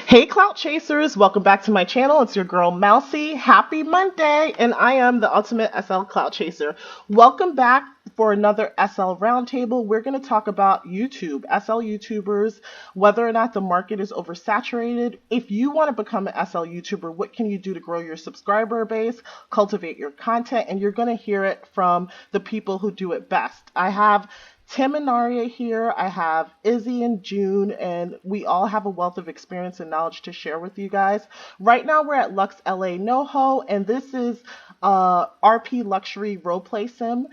Hey Clout Chasers, welcome back to my channel. It's your girl Mousy. Happy Monday, and I am the ultimate SL Clout Chaser. Welcome back for another SL Roundtable. We're going to talk about YouTube, SL YouTubers, whether or not the market is oversaturated. If you want to become an SL YouTuber, what can you do to grow your subscriber base, cultivate your content, and you're going to hear it from the people who do it best. I have Timm and Naria here. I have Izzy and June, and we all have a wealth of experience and knowledge to share with you guys. Right now, we're at Luxe LA NoHo, and this is RP Luxury Roleplay Sim.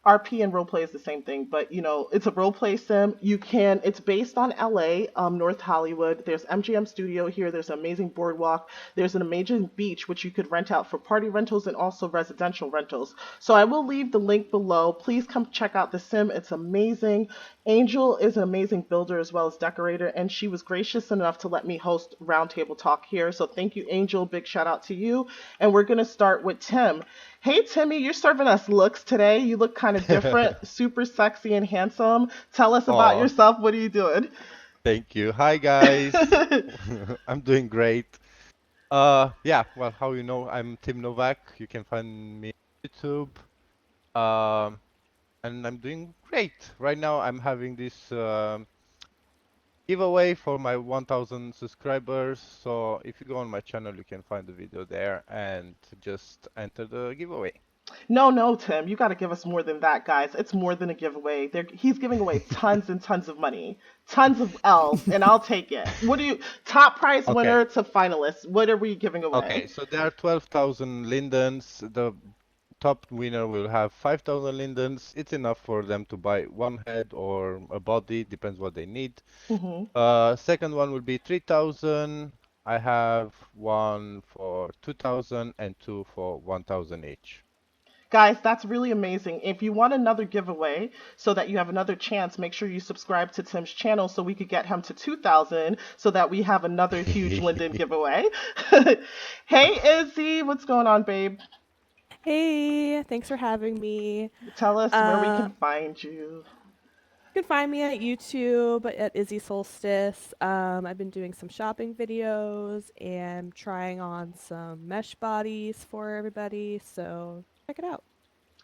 RP and roleplay is the same thing, but it's a roleplay sim. It's based on LA, North Hollywood. There's MGM Studio here. There's an amazing boardwalk. There's an amazing beach, which you could rent out for party rentals and also residential rentals. So I will leave the link below. Please come check out the sim. It's amazing. Angel is an amazing builder as well as decorator, and she was gracious enough to let me host Roundtable Talk here. So thank you, Angel. Big shout out to you. And we're going to start with Timm. Hey, Timmy, you're serving us looks today. You look kind of different, super sexy and handsome. Tell us about Oh, yourself. What are you doing? thank you. Hi guys. I'm doing great. Yeah, well, how you know, I'm Timm Novak. You can find me on YouTube. Um, and I'm doing great. Right now I'm having this giveaway for my 1000 subscribers. So if you go on my channel, you can find the video there and just enter the giveaway. No, no, Tim, you got to give us more than that, guys. It's more than a giveaway. He's giving away tons and tons of money, tons of L's, and I'll take it. Top prize Okay. winner to finalists? What are we giving Okay, away? so there are 12,000 lindens. The top winner will have 5,000 lindens. It's enough for them to buy one head or a body, depends what they need. Hmm. Second one will be 3,000. I have one for 2,000 and two for 1,000 each. Guys, that's really amazing. If you want another giveaway so that you have another chance, make sure you subscribe to Tim's channel so we could get him to 2,000 so that we have another huge Linden giveaway. Hey, Izzy, what's going on, babe? Hey, thanks for having me. Tell us where we can Um, find you. you can find me at YouTube at Izzy Solstice. I've been doing some shopping videos and trying on some mesh bodies for everybody, so check it out.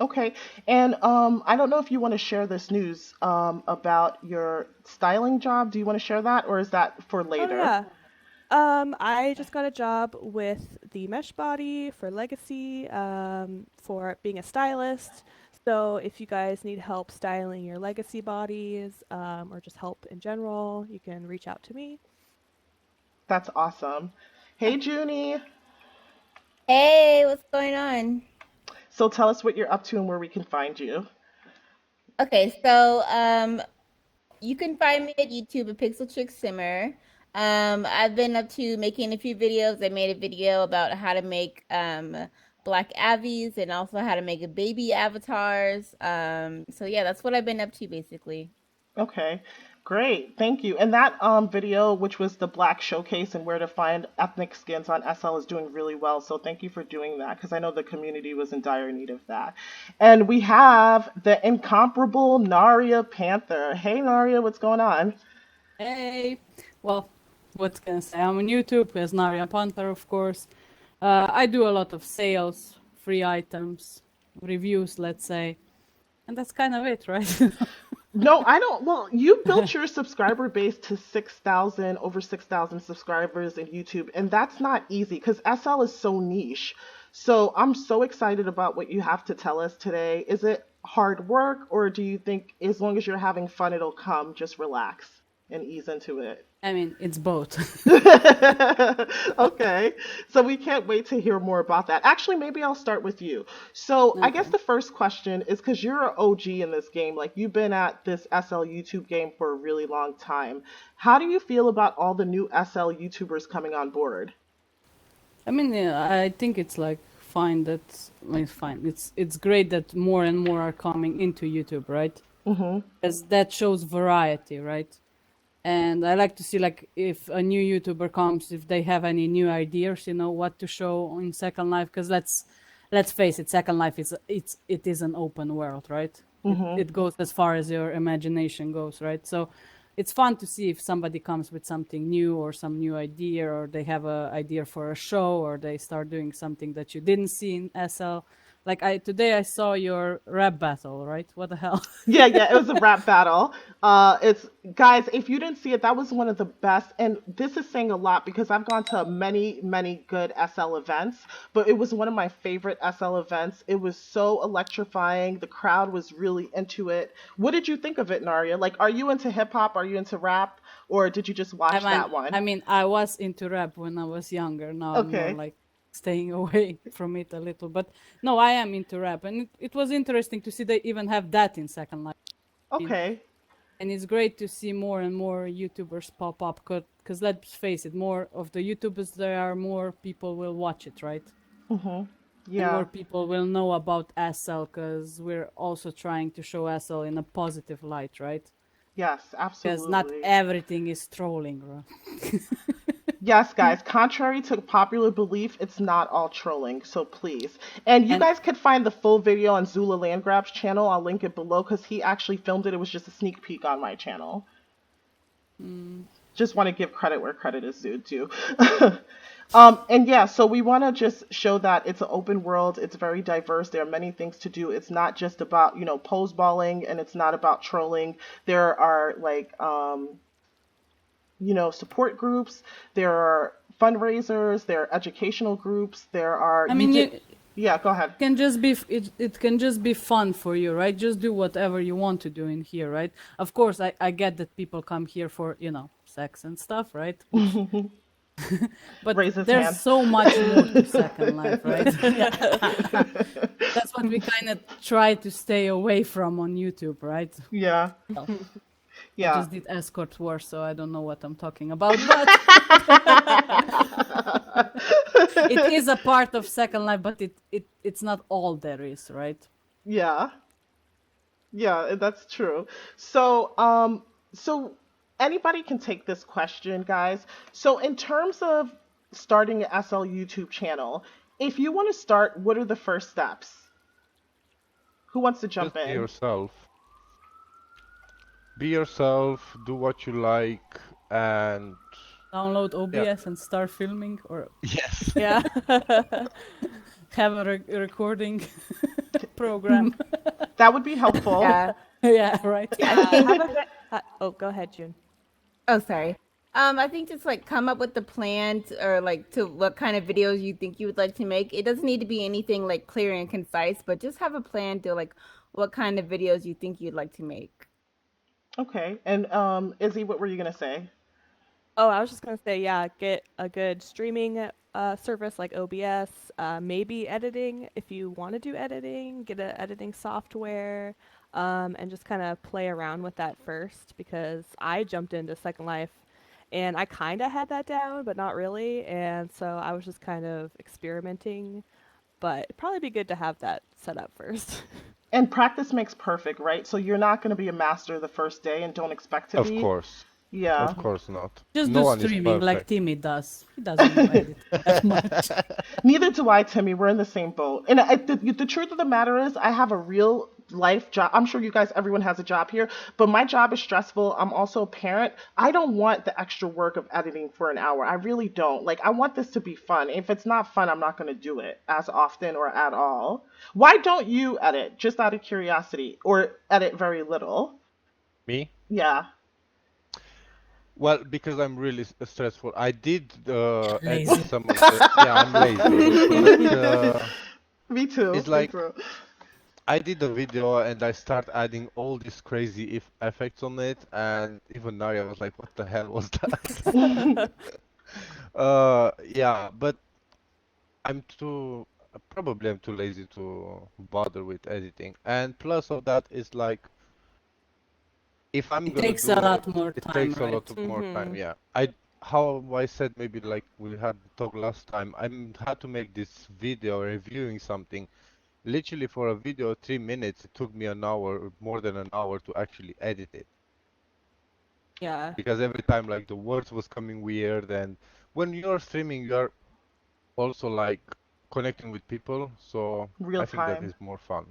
Okay, and I don't know if you want to share this news about your styling job. Do you want to share that, or is that for Oh later? yeah. I just got a job with the mesh body for Legacy, for being a stylist. So if you guys need help styling your Legacy bodies, or just help in general, you can reach out to me. That's awesome. Hey, Junie. Hey, what's going on? So tell us what you're up to and where we can find you. Okay, so you can find me at YouTube at PixChixSimmer. I've been up to making a few videos. I made a video about how to make black avies and also how to make a baby avatars. So yeah, that's what I've been up to basically. Okay, great. Thank you. And that video, which was the Black Showcase and where to find ethnic skins on SL, is doing really well. So thank you for doing that because I know the community was in dire need of that. And we have the incomparable Naria Panther. Hey, Naria, what's going on? Hey, well, what can I say? I'm on YouTube as Naria Panthar, of course. I do a lot of sales, free items, reviews, let's say, and that's kind of it, right? No, I don't. Well, you built your subscriber base to 6,000, over 6,000 subscribers in YouTube, and that's not easy because SL is so niche. So I'm so excited about what you have to tell us today. Is it hard work, or do you think as long as you're having fun, it'll come? Just relax and ease into it. I mean, it's both. Okay, so we can't wait to hear more about that. Actually, maybe I'll start with you. So, I guess Okay. the first question is because you're an OG in this game, like you've been at this SL YouTube game for a really long time. How do you feel about all the new SL YouTubers coming on board? I mean, yeah, I think it's like fine that well, it's fine. It's great that more and more are coming into YouTube, right? Mm-hmm. Because that shows variety, right? And I like to see like if a new YouTuber comes, if they have any new ideas, what to show in Second Life. Because let's face it, Second Life it is an open world, right? It Mm-hmm. it goes as far as your imagination goes, right? So it's fun to see if somebody comes with something new or some new idea, or they have a idea for a show, or they start doing something that you didn't see in SL. Like today I saw your rap battle, right? What the hell? Yeah, yeah, it was a rap battle. It's guys, if you didn't see it, that was one of the best. And this is saying a lot because I've gone to many, many good SL events, but it was one of my favorite SL events. It was so electrifying. The crowd was really into it. What did you think of it, Naria? Like, are you into hip hop? Are you into rap? Or did you just I watch mean, that one? I mean, I was into rap when I was younger. Now I'm more Okay. like staying away from it a little. But no, I am into rap, and it was interesting to see they even have that in Second Life. I mean, Okay. and it's great to see more and more YouTubers pop up. Because let's face it, more of the YouTubers there are, more people will watch it, right? Mm-hmm. And more Yeah. people will know about SL because we're also trying to show SL in a positive light, right? Yes, Because not absolutely. everything is trolling, bro. Yes, guys, contrary to popular belief, it's not all trolling, so please. And you And guys could find the full video on Zula Landgraab's channel. I'll link it below because he actually filmed it. It was just a sneak peek on my channel. Just want to give credit where credit is due, too. And yeah, so we want to just show that it's an open world. It's very diverse. There are many things to do. It's not just about, pose balling, and it's not about trolling. There are like support groups, there are fundraisers, there are educational groups, there are I you mean, did you yeah, go ahead. can just be it can just be fun for you, right? Just do whatever you want to do in here, right? Of course, I get that people come here for, sex and stuff, right? Which but Raise his there's hand. so much more to Second Life, right? That's what we kind of try to stay away from on YouTube, right? Yeah, Well, I yeah. just did escort war, so I don't know what I'm talking about, but it is a part of Second Life, but it's not all there is, right? Yeah, yeah, that's true. So anybody can take this question, guys. So in terms of starting an SL YouTube channel, if you want to start, what are the first steps? Who wants to jump Just be in? yourself. Be yourself, do what you like, and Download yeah. OBS and start filming, or Yes. Yeah. have a recording program. That would be helpful. Yeah. Yeah, right. Yeah. I think Have just a. Oh, go ahead, June. oh sorry. I think just like come up with the plan or like to what kind of videos you think you would like to make. It doesn't need to be anything like clear and concise, but just have a plan to like what kind of videos you think you'd like to make. Okay. And Izzy, what were you gonna say? Oh, I was just gonna say, yeah, get a good streaming service like OBS. Maybe editing if you want to do editing. Get a editing software, and just kind of play around with that first because I jumped into Second Life, and I kind of had that down, but not really. And so I was just kind of experimenting. But it'd probably be good to have that set up first. And practice makes perfect, right? So you're not gonna be a master the first day and don't expect to Of be. course. Yeah. Of course not. Just No do one is streaming like perfect. Timmy does. He doesn't know editing that much. Neither do I, Timmy. We're in the same boat. And the truth of the matter is, I have a real life job. I'm sure you guys, everyone has a job here, but my job is stressful. I'm also a parent. I don't want the extra work of editing for an hour. I really don't. Like, I want this to be fun. If it's not fun, I'm not going to do it as often or at all. Why don't you edit? Just out of curiosity, or edit very little? Me? Yeah. Well, because I'm really stressful. I did edit Lazy. some of the. Yeah, I'm lazy. But Me too. it's Me like too. I did a video and I start adding all these crazy if effects on it, and even Naria was like, "What the hell was that?" Yeah, but I'm too. Probably I'm too lazy to bother with editing. And plus of that is like, if I'm It gonna takes a do it, lot more it time, takes a right? lot of more time. Mhm. Yeah. How I said, maybe like we had talked last time, had to make this video reviewing something. Literally for a video 3 minutes, it took me an hour, more than an hour to actually edit it. Yeah. Because every time like the words was coming weird, and when you're streaming, you're also like connecting with people, so Real I think that time. is more fun.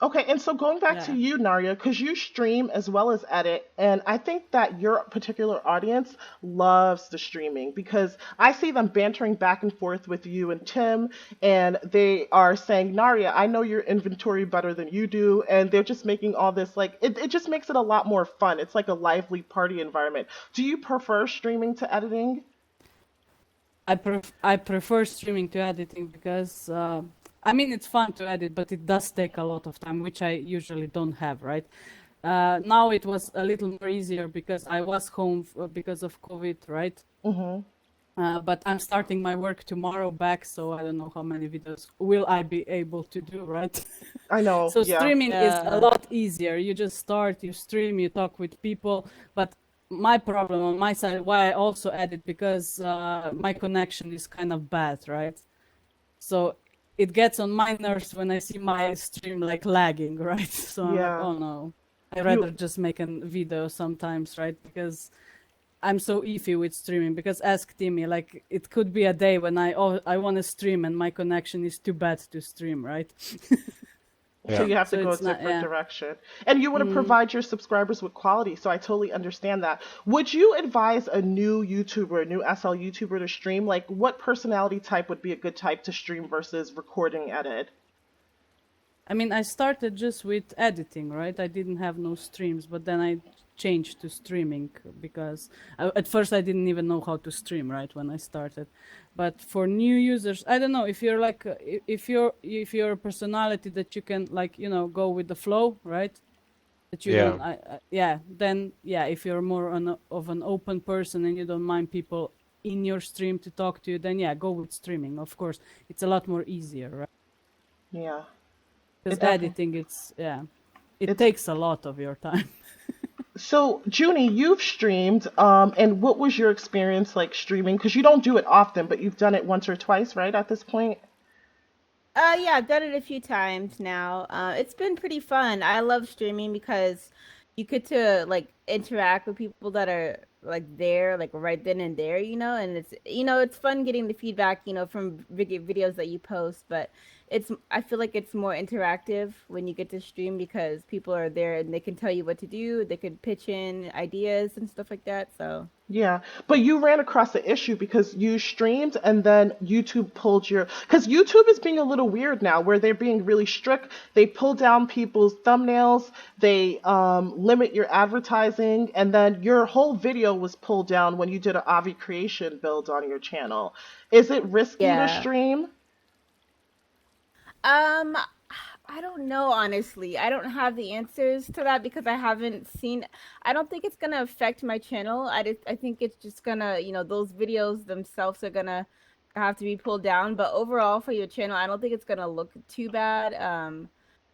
Okay, and so going back to Yeah. you, Naria, because you stream as well as edit, and I think that your particular audience loves the streaming because I see them bantering back and forth with you and Tim, and they are saying, Naria, I know your inventory better than you do, and they're just making all this like it just makes it a lot more fun. It's like a lively party environment. Do you prefer streaming to editing? I prefer streaming to editing because I mean it's fun to edit, but it does take a lot of time, which I usually don't have, right? Now it was a little more easier because I was home because of COVID, right? Mm-hmm. But I'm starting my work tomorrow back, so I don't know how many videos will I be able to do, right? I know, So yeah. streaming is a Yeah. lot easier. You just start, you stream, you talk with people. But my problem on my side, why I also edit, because my connection is kind of bad, right? So it gets on my nerves when I see my stream like lagging, right? So I'm like, Yeah. oh no, I You rather just make a video sometimes, right? Because I'm so iffy with streaming. Because ask Timmy, like it could be a day when I want to stream and my connection is too bad to stream, right? So Yeah. you have to So go a it's not, different yeah. direction. And you want to Mm. provide your subscribers with quality, so I totally understand that. Would you advise a new YouTuber, a new SL YouTuber to stream? Like, what personality type would be a good type to stream versus recording edit? I mean, I started just with editing, right? I didn't have no streams, but then I changed to streaming because at first I didn't even know how to stream, right, when I started. But for new users, I don't know if you're like if you're a personality that you can like go with the flow, right? That you Yeah. don't, yeah. Then yeah, if you're more of an open person and you don't mind people in your stream to talk to you, then yeah, go with streaming. Of course, it's a lot more easier, right? Yeah, Because it definitely. editing, yeah, it It's takes a lot of your time. so, Junie, you've streamed, and what was your experience like streaming? Because you don't do it often, but you've done it once or twice, right, at this point? Yeah, I've done it a few times now. It's been pretty fun. I love streaming because you get to like interact with people that are like there, like right then and there, and it's fun getting the feedback, from videos that you post, but I feel like it's more interactive when you get to stream because people are there and they can tell you what to do, they could pitch in ideas and stuff like that. So, Yeah, but you ran across the issue because you streamed and then YouTube pulled your. Because YouTube is being a little weird now, where they're being really strict. They pull down people's thumbnails, they limit your advertising, and then your whole video was pulled down when you did an Avi creation build on your channel. Is it risky to yeah. stream? Um, I don't know, honestly. I don't have the answers to that because I haven't seen. I don't think it's gonna affect my channel. I think it's just gonna, those videos themselves are gonna have to be pulled down. But overall, for your channel, I don't think it's gonna look too bad.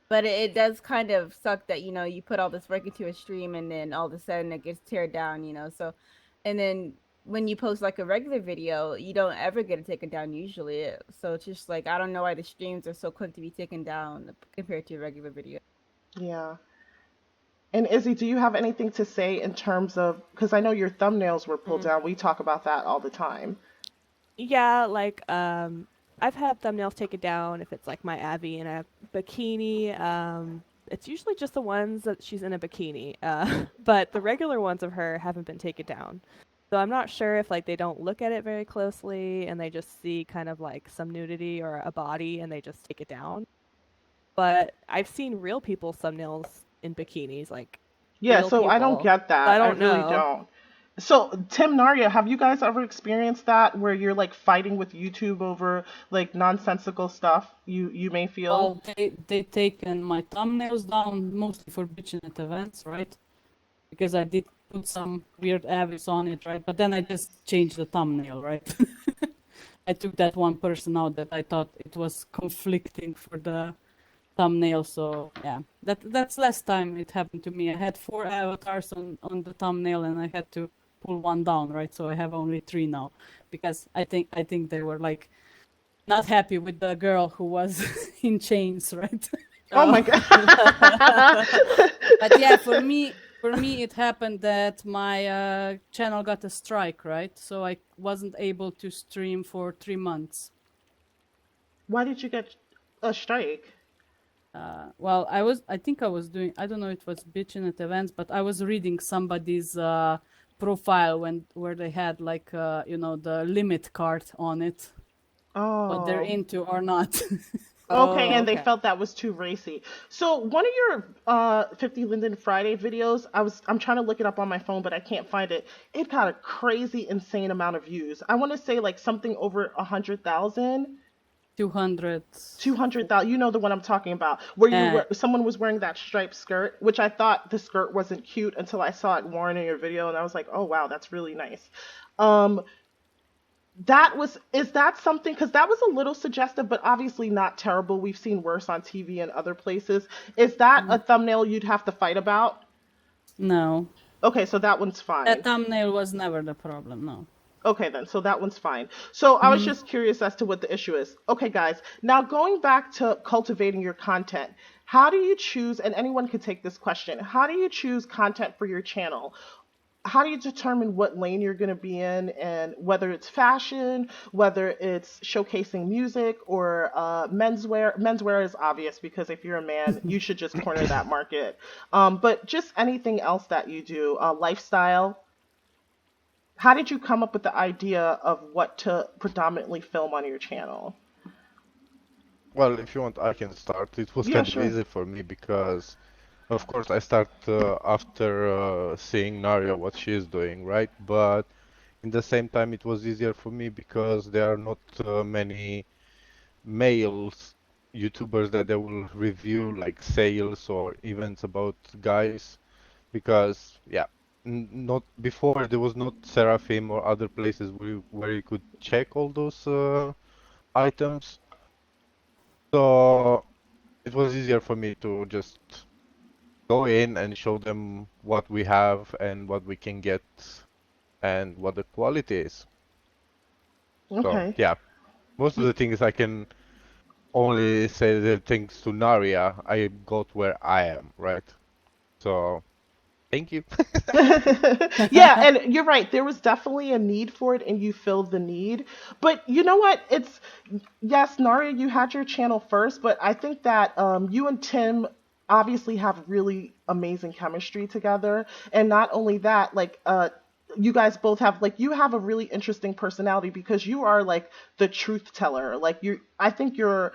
But it does kind of suck that, you put all this work into a stream and then all of a sudden it gets teared down, so and then when you post like a regular video, you don't ever get it taken down usually. So it's just like I don't know why the streams are so quick to be taken down compared to a regular video. Yeah. And Izzy, do you have anything to say in terms of, because I know your thumbnails were pulled Mm. down. We talk about that all the time. Yeah, like I've had thumbnails taken down if it's like my Abby in a bikini. It's usually just the ones that she's in a bikini. But the regular ones of her haven't been taken down. So I'm not sure if like they don't look at it very closely and they just see kind of like some nudity or a body and they just take it down. But I've seen real people's thumbnails in bikinis, like Yeah, real so I don't people. get So I that. I don't really know. don't. So, Tim, Naria, have you guys ever experienced that where you're like fighting with YouTube over like nonsensical stuff you may feel? Well, they taken my thumbnails down mostly for bitching at events, right? Because I did put some weird avis on it, right? But then I just changed the thumbnail, right? I took that one person out that I thought it was conflicting for the thumbnail. So yeah, that's last time it happened to me. I had 4 avatars on the thumbnail and I had to pull one down, right? So I have only 3 now because I think they were like not happy with the girl who was in chains, right? Oh my Oh. God. But yeah, for me it happened that my channel got a strike, right? So I wasn't able to stream for 3 months. Why did you get a strike? Well, I think I was doing, I don't know, it was bitching at events, but I was reading somebody's profile where they had like, the limit card on it, what they're Oh. into or not. Okay, Oh, and they okay. felt that was too racy. So one of your 50 Linden Friday videos, I'm trying to look it up on my phone, but I can't find it. It got a crazy, insane amount of views. I want to say like something over 100,000. 200. 200,000. You know the one I'm talking about, where Uh, someone was wearing that striped skirt, which I thought the skirt wasn't cute until I saw it worn in your video, and I was like, oh wow, that's really nice. Um, is that something? Because that was a little suggestive, but obviously not terrible. We've seen worse on TV and other places. Is that a thumbnail you'd have to fight about? no, Okay, so that one's that fine. thumbnail was never the problem. No. Okay, then, so that one's fine. So I was just curious as to what the issue is. Okay, guys, now going back to cultivating your content, how do you choose, and anyone can take this question, how do you choose content for your channel? How do you determine what lane you're going to be in, and whether it's fashion, whether it's showcasing music or menswear? Menswear is obvious because if you're a man, you should just corner that market. But just anything else that you do, lifestyle. How did you come up with the idea of what to predominantly film on your channel? Well, if you want, I can start. It was Yeah, kind of sure. easy for me because, of course, I start after seeing Naria what she is doing, right? But in the same time, it was easier for me because there are not many males YouTubers that they will review like sales or events about guys because yeah, not before there was not Seraphim or other places where you could check all those items. So it was easier for me to just go in and show them what we have and what we can get and what the quality is. So Okay. yeah, most of the things I can only say the things to Naria I got where I am, right? So thank you. Yeah, and you're right. There was definitely a need for it, and you filled the need. But you know what? It's yes, Naria, you had your channel first, but I think that you and Tim obviously have really amazing chemistry together. And not only that, like you guys both have like you have a really interesting personality because you are like the truth teller. Like you I think your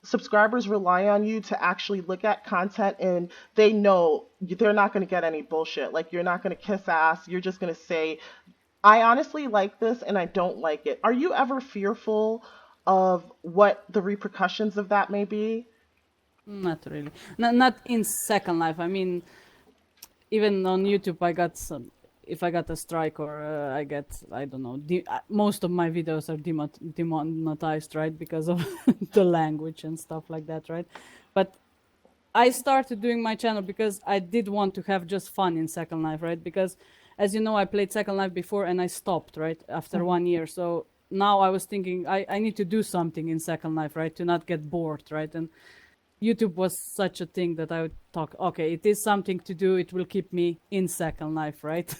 subscribers rely on you to actually look at content and they know they're not going to get any bullshit. Like you're not going to kiss ass. You're just going to say, I honestly like this and I don't like it. Are you ever fearful of what the repercussions of that may be? Not really. Not in Second Life. I mean, even on YouTube, I got some. If I got a strike or I get, I don't know. Most of my videos are demonetized, right, because of the language and stuff like that, right? But I started doing my channel because I did want to have just fun in Second Life, right? Because, as you know, I played Second Life before and I stopped, right, after Mhm. 1 year. So now I was thinking I need to do something in Second Life, right, to not get bored, right? And YouTube was such a thing that I would talk, okay, it is something to do. It will keep me in Second Life, right?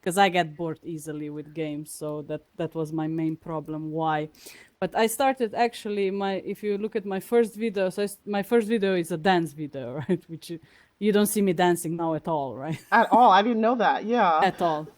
Because I get bored easily with games, so that was my main problem. Why? But I started actually if you look at my first video, so my first video is a dance video, right? Which you don't see me dancing now at all, right? At all. I didn't know that. Yeah. At all.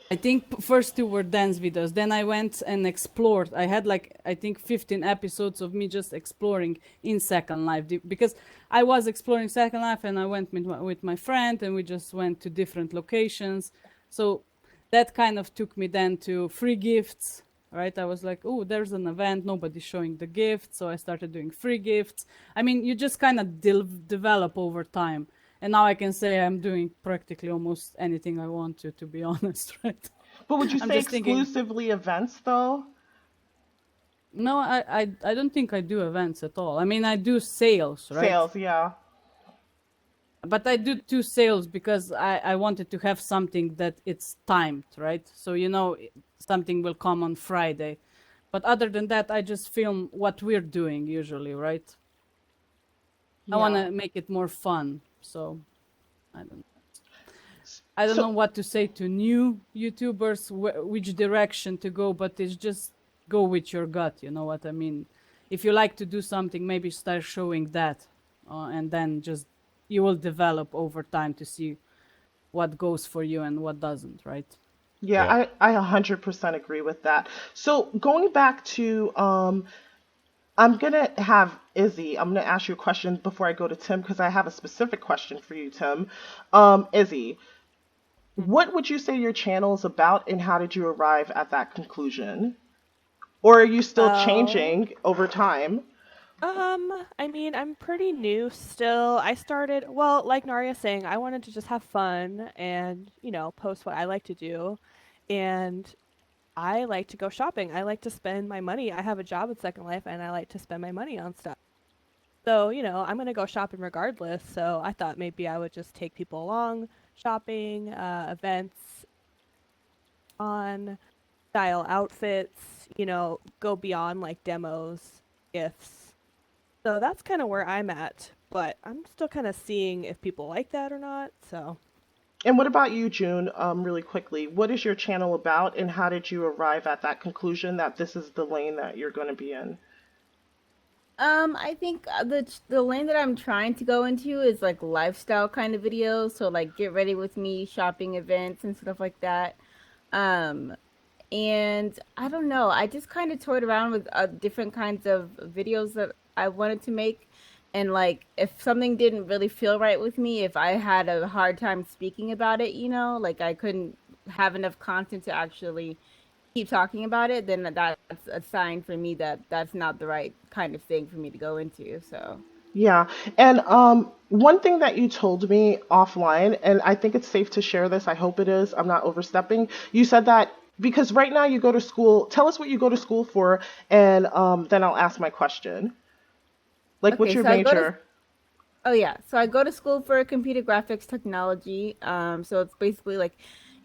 I think first two were dance videos. Then I went and explored. I had like I think 15 episodes of me just exploring in Second Life because I was exploring Second Life and I went with my friend and we just went to different locations. So that kind of took me then to free gifts, right? I was like, oh, there's an event, nobody's showing the gift, so I started doing free gifts. I mean, you just kind of develop over time. And now I can say I'm doing practically almost anything I want to be honest, right? But would you I'm say just thinking, exclusively events though? no, I don't think I do events at all. I mean, I do sales, right? Sales, yeah. But I do two sales because I wanted to have something that it's timed, right? So, something will come on Friday. But other than that, I just film what we're doing usually, right? I want Yeah. to make it more fun. So, I don't I don't know So what to say to new YouTubers, which direction to go, but it's just go with your gut. You know what I mean? if you like to do something, maybe start showing that, and then just you will develop over time to see what goes for you and what doesn't, right? Yeah, Yeah. I 100% agree with that. So going back to, I'm gonna have Izzy. I'm gonna ask you a question before I go to Tim because I have a specific question for you, Tim. Izzy, what would you say your channel is about, and how did you arrive at that conclusion? Or are you still Well, changing over time? I mean, I'm pretty new still. I started, well, like Naria saying, I wanted to just have fun and, post what I like to do. And I like to go shopping. I like to spend my money. I have a job at Second Life and I like to spend my money on stuff. So, I'm going to go shopping regardless. So I thought maybe I would just take people along shopping, events, on style outfits, go beyond like demos, gifts. So that's kind of where I'm at, but I'm still kind of seeing if people like that or not. So, And what about you, June? Really quickly, what is your channel about, and how did you arrive at that conclusion that this is the lane that you're going to be in? I think the lane that I'm trying to go into is like lifestyle kind of videos. So like get ready with me, shopping events and stuff like that. Um, and I don't know. I just kind of toyed around with different kinds of videos that I wanted to make. And like if something didn't really feel right with me, if I had a hard time speaking about it, like I couldn't have enough content to actually keep talking about it, then that's a sign for me that that's not the right kind of thing for me to go into. So, Yeah. And one thing that you told me offline, and I think it's safe to share this, I hope it is, I'm not overstepping. You said that because right now you go to school, tell us what you go to school for, and then I'll ask my question. Like, what's okay, your so I go to major? oh yeah, so I go to school for computer graphics technology. So it's basically like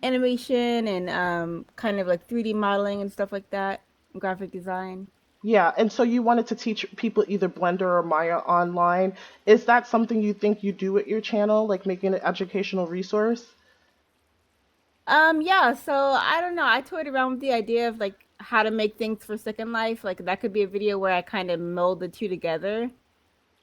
animation and kind of like 3D modeling and stuff like that, graphic design. Yeah. And so you wanted to teach people either Blender or Maya online. Is that something you think you do at your channel, like making an educational resource? Yeah, so I don't know. I toyed around with the idea of like how to make things for Second Life. Like that could be a video where I kind of mold the two together.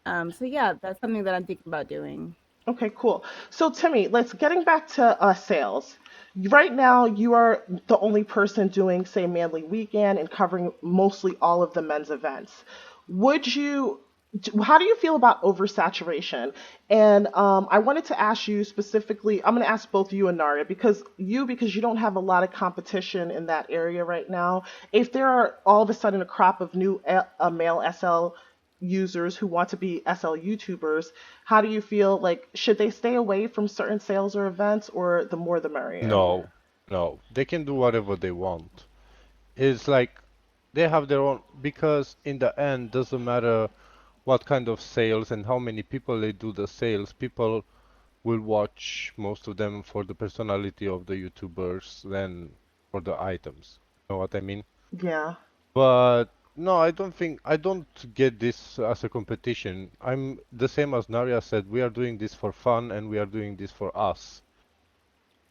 So yeah, that's something that I'm thinking about doing. Okay, cool. So, Timmy, let's getting back to sales. Right now, you are the only person doing, say, Manly Weekend and covering mostly all of the men's events. Would you, how do you feel about oversaturation? And I wanted to ask you specifically, I'm going to ask both you and Naria because you don't have a lot of competition in that area right now. If there are all of a sudden a crop of new male SL users who want to be SL YouTubers, how do you feel like should they stay away from certain sales or events, or the more the merrier? No, no, they can do whatever they want. It's like they have their own, because in the end, doesn't matter what kind of sales and how many people they do the sales. People will watch most of them for the personality of the YouTubers than for the items. Know what I mean? Yeah. But no, I don't get this as a competition. I'm the same as Naria said, we are doing this for fun and we are doing this for us.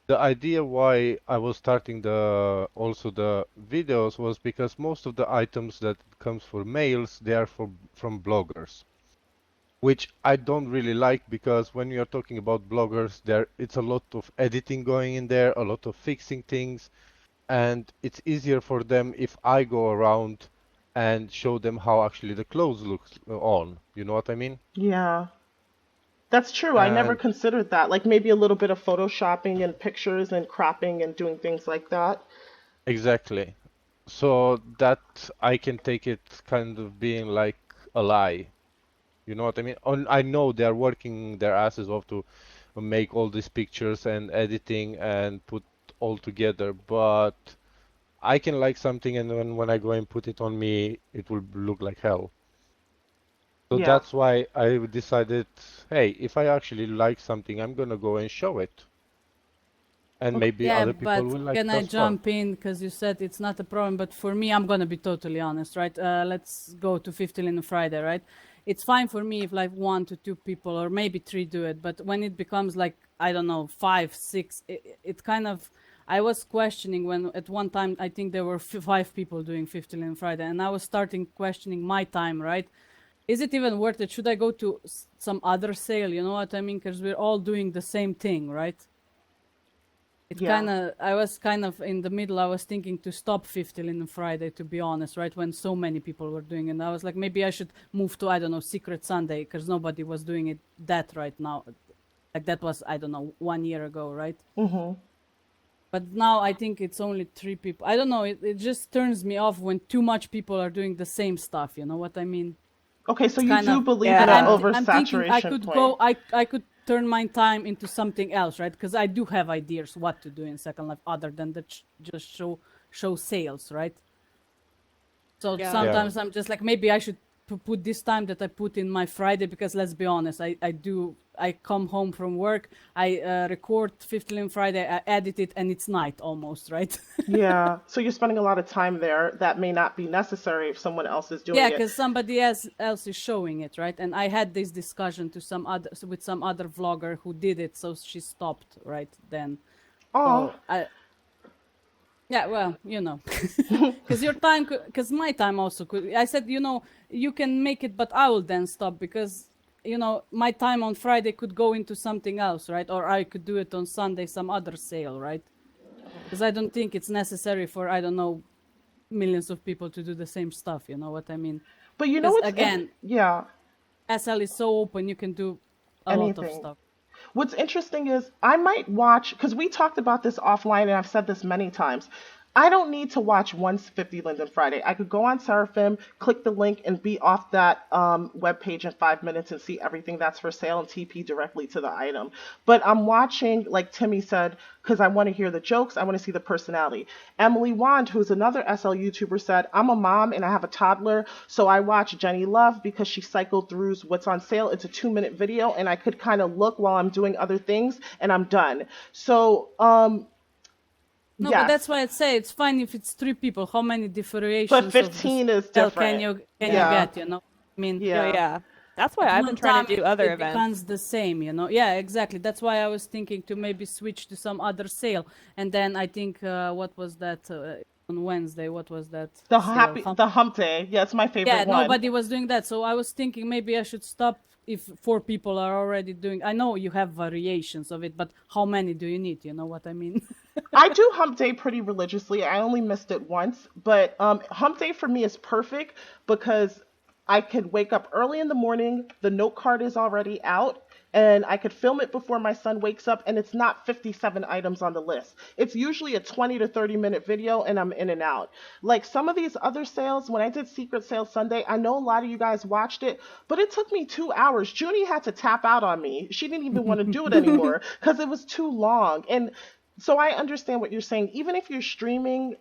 The idea why I was starting the also the videos was because most of the items that comes for males, they are from bloggers, which I don't really like because when you're talking about bloggers, there it's a lot of editing going in there, a lot of fixing things, and it's easier for them if I go around and show them how actually the clothes looks on. You know what I mean? Yeah. That's true. I never And considered that. Like maybe a little bit of photoshopping and pictures and cropping and doing things like that. exactly. So that I can take it kind of being like a lie. You know what I mean? I know they're working their asses off to make all these pictures and editing and put all together, but I can like something and when I go and put it on me, it will look like hell. So Yeah. that's why I decided, hey, if I actually like something, I'm gonna go and show it. And Okay. maybe Yeah, other people but will like can it I as well. jump in? Because you said it's not a problem, but for me, I'm gonna be totally honest, right? Let's go to 15 on a Friday, right? It's fine for me if like 1 to 2 people or maybe 3 do it, but when it becomes like, I don't know, 5, 6, it kind of I was questioning when at one time I think there were 5 people doing 50 Linen Friday, and I was starting questioning my time, right? Is it even worth it? Should I go to some other sale? You know what I mean? Because we're all doing the same thing, right? I was kind of in the middle. I was thinking to stop 50 Linen Friday, to be honest, right? When so many people were doing it. And I was like, maybe I should move to, I don't know, Secret Sunday, because nobody was doing it that right now. Like that was, I don't know, 1 year ago, right? Mm-hmm. But now I think it's only 3 people. I don't know. It just turns me off when too much people are doing the same stuff. You know what I mean? Okay, so It's you kind do of, believe Yeah. in an I'm thinking I oversaturation could point. go, I could turn my time into something else, right? Because I do have ideas what to do in Second Life other than the just show sales, right? So Yeah. sometimes I'm just like, maybe I should put this time that I put in my Friday, because let's be honest, I come home from work, I record 15 Friday, I edit it, and it's night almost, right? Yeah, so you're spending a lot of time there that may not be necessary if someone else is doing Yeah, it. because somebody else is showing it, right? And I had this discussion with some other vlogger who did it, so she stopped right then. Oh, So yeah, well, you know, because your time, because my time also could. I said, you know, you can make it, but I will then stop, because you know my time on Friday could go into something else, right? Or I could do it on Sunday, some other sale, right? Because I don't think it's necessary for, I don't know, millions of people to do the same stuff. You know what I mean? but you know Because what's again, yeah, SL is so open, you can do a lot of anything. stuff. What's interesting is I might watch, because we talked about this offline and I've said this many times. I don't need to watch 150 Linden Friday. I could go on Seraphim, click the link, and be off that web page in 5 minutes and see everything that's for sale and TP directly to the item. But I'm watching, like Timmy said, because I want to hear the jokes, I want to see the personality. Emily Wand, who's another SL YouTuber, said, I'm a mom and I have a toddler, so I watch Jenny Love because she cycled through what's on sale. It's a 2-minute video, and I could kind of look while I'm doing other things, and I'm done. So, No, but that's yes, why I say it's fine if it's 3 people. How many but differentiations of the 15 is spell different. can you Yeah, get? You know, I mean, No, yeah. yeah. That's why at I've been one trying time to do other it events. becomes the same. You know, yeah, exactly. That's why I was thinking to maybe switch to some other sale. And then I think what was that on Wednesday? What was that sale? The hump day. Yeah, it's my Yeah, favorite one. nobody was doing that. So I was thinking maybe I should stop if 4 people are already doing. I know you have variations of it, but how many do you need? You know what I mean? I do hump day pretty religiously. I only missed it once, but hump day for me is perfect because I could wake up early in the morning, the note card is already out, and I could film it before my son wakes up, and it's not 57 items on the list. It's usually a 20 to 30-minute video, and I'm in and out. Like some of these other sales, when I did Secret Sale Sunday, I know a lot of you guys watched it, but it took me 2 hours. Junie had to tap out on me. She didn't even want to do it anymore because it was too long. And so I understand what you're saying. Even if you're streaming,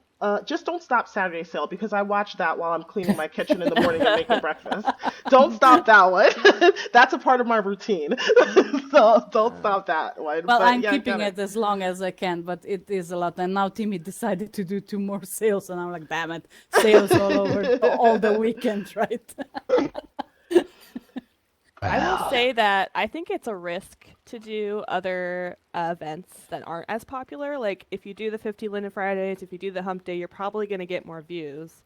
just don't stop Saturday sale because I watch that while I'm cleaning my kitchen in the morning and making breakfast. Don't stop that one. That's a part of my routine. So don't stop that one. Well, But I'm yeah, I keeping get it. it as long as I can, but it is a lot. And now Timmy decided to do 2 more sales, and I'm like, damn it, sales all over all the weekend, right? I will say that I think it's a risk to do other events that aren't as popular. Like if you do the 50 Linden Fridays, if you do the Hump Day, you're probably going to get more views.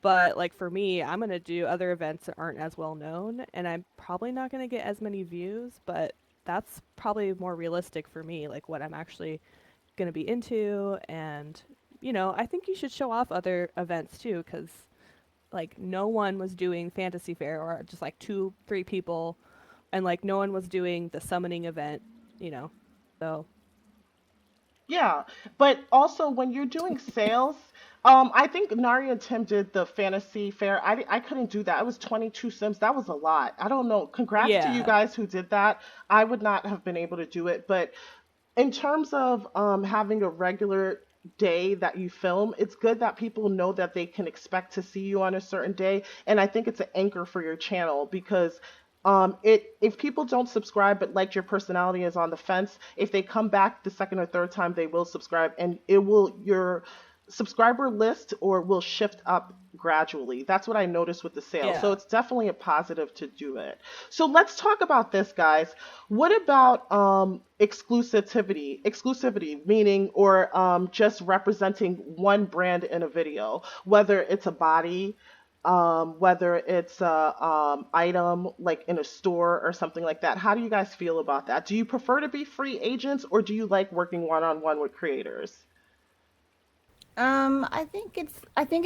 But like for me, I'm going to do other events that aren't as well known, and I'm probably not going to get as many views, but that's probably more realistic for me, like what I'm actually going to be into. And, you know, I think you should show off other events too, because like no one was doing Fantasy Fair or just like 2-3 people, and like no one was doing the summoning event, you know. So Yeah, but also when you're doing sales, I think Nari and Tim did the fantasy fair. I couldn't do that. It was 22 Sims. That was a lot. I don't know. Congrats to you yeah, guys who did that. I would not have been able to do it. But in terms of having a regular day that you film, it's good that people know that they can expect to see you on a certain day. And I think it's an anchor for your channel because it if people don't subscribe but like your personality is on the fence, if they come back the second or third time, they will subscribe and it will your subscriber list or will shift up gradually. That's what I noticed with the sale. So Yeah. it's definitely a positive to do it. So let's talk about this, guys. What about exclusivity meaning or just representing one brand in a video, whether it's a body, whether it's a item like in a store or something like that. How do you guys feel about that? Do you prefer to be free agents or do you like working one on one with creators? I think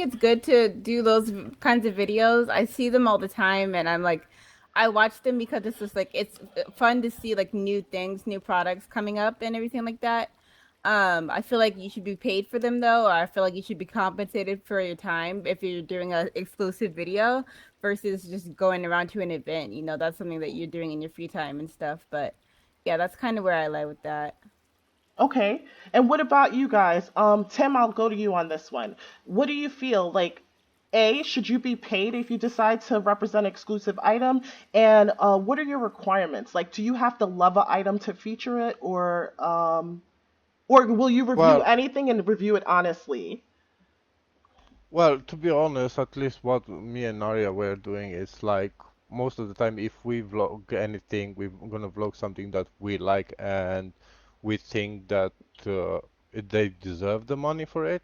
it's good to do those kinds of videos. I see them all the time, and I'm like, I watch them because it's just like it's fun to see like new things, new products coming up, and everything like that. I feel like you should be paid for them though, or I feel like you should be compensated for your time if you're doing an exclusive video versus just going around to an event. That's something that you're doing in your free time and stuff. But yeah, that's kind of where I lie with that. Okay. And what about you guys? Tim, I'll go to you on this one. What do you feel like? A, should you be paid if you decide to represent exclusive item? And what are your requirements? Like, do you have to love an item to feature it, or will you review Well, anything and review it honestly? well, to be honest, at least what me and Naria were doing is like most of the time, if we vlog anything, we're gonna vlog something that we like and we think that uh, they deserve the money for it.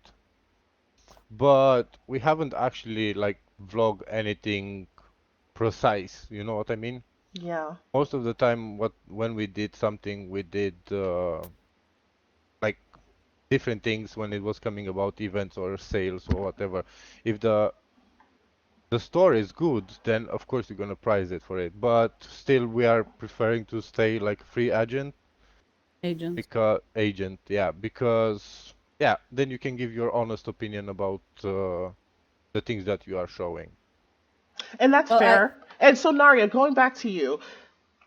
But we haven't actually like vlog anything precise. You know what I mean? Yeah. Most of the time, when we did something, we did like different things when it was coming about events or sales or whatever. If the store is good, then of course you're gonna price it for it. But still, we are preferring to stay like free Agent. because yeah, then you can give your honest opinion about the things that you are showing. And that's Well, I fair. And so, Naria, going back to you,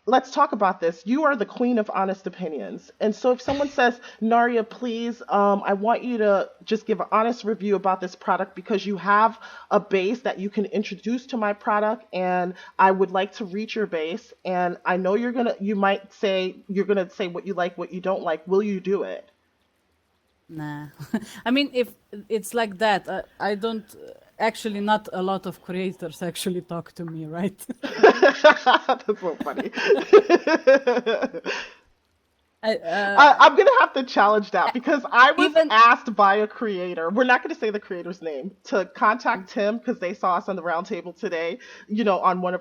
let's talk about this. You are the queen of honest opinions. And so if someone says, Naria, please, I want you to just give an honest review about this product because you have a base that you can introduce to my product and I would like to reach your base. And I know you might say, you're going to say what you like, what you don't like. Will you do it? Nah. I mean, if it's like that, I don't actually, not a lot of creators actually talk to me, right? That's so funny. I, I'm gonna have to challenge that because I was even asked by a creator. We're not gonna say the creator's name to contact him because they saw us on the roundtable today. On one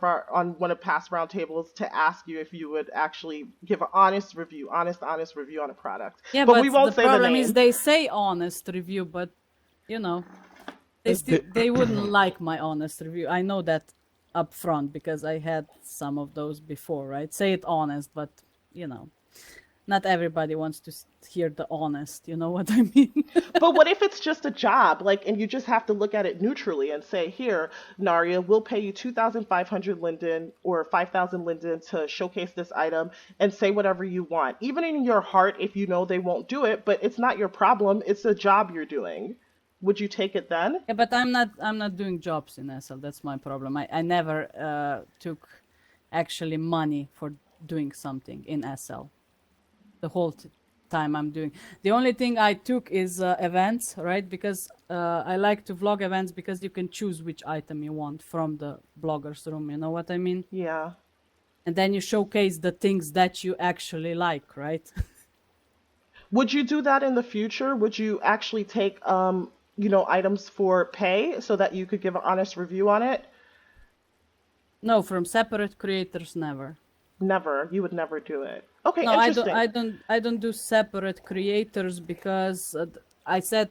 of past roundtables to ask you if you would actually give an honest review on a product. yeah, But we but the won't say the problem is name. they say honest review, but you know, The- they wouldn't like my honest review. I know that up front because I had some of those before, right? Say it honest, but you know, not everybody wants to hear the honest. You know what I mean? But what if it's just a job, like, and you just have to look at it neutrally and say, here, Naria, we'll pay you 2,500 linden or 5,000 linden to showcase this item and say whatever you want. Even in your heart, if you know they won't do it, but it's not your problem, it's a job you're doing. Would you take it then? Yeah, but I'm not doing jobs in SL. That's my problem. I never took actually money for doing something in SL. The whole time I'm doing. The only thing I took is events, right? Because I like to vlog events because you can choose which item you want from the bloggers room. You know what I mean? Yeah. And then you showcase the things that you actually like, right? Would you do that in the future? Would you actually take items for pay so that you could give an honest review on it? No, from separate creators, never. Never. You would never do it. Okay, No, interesting. I don't do separate creators because I said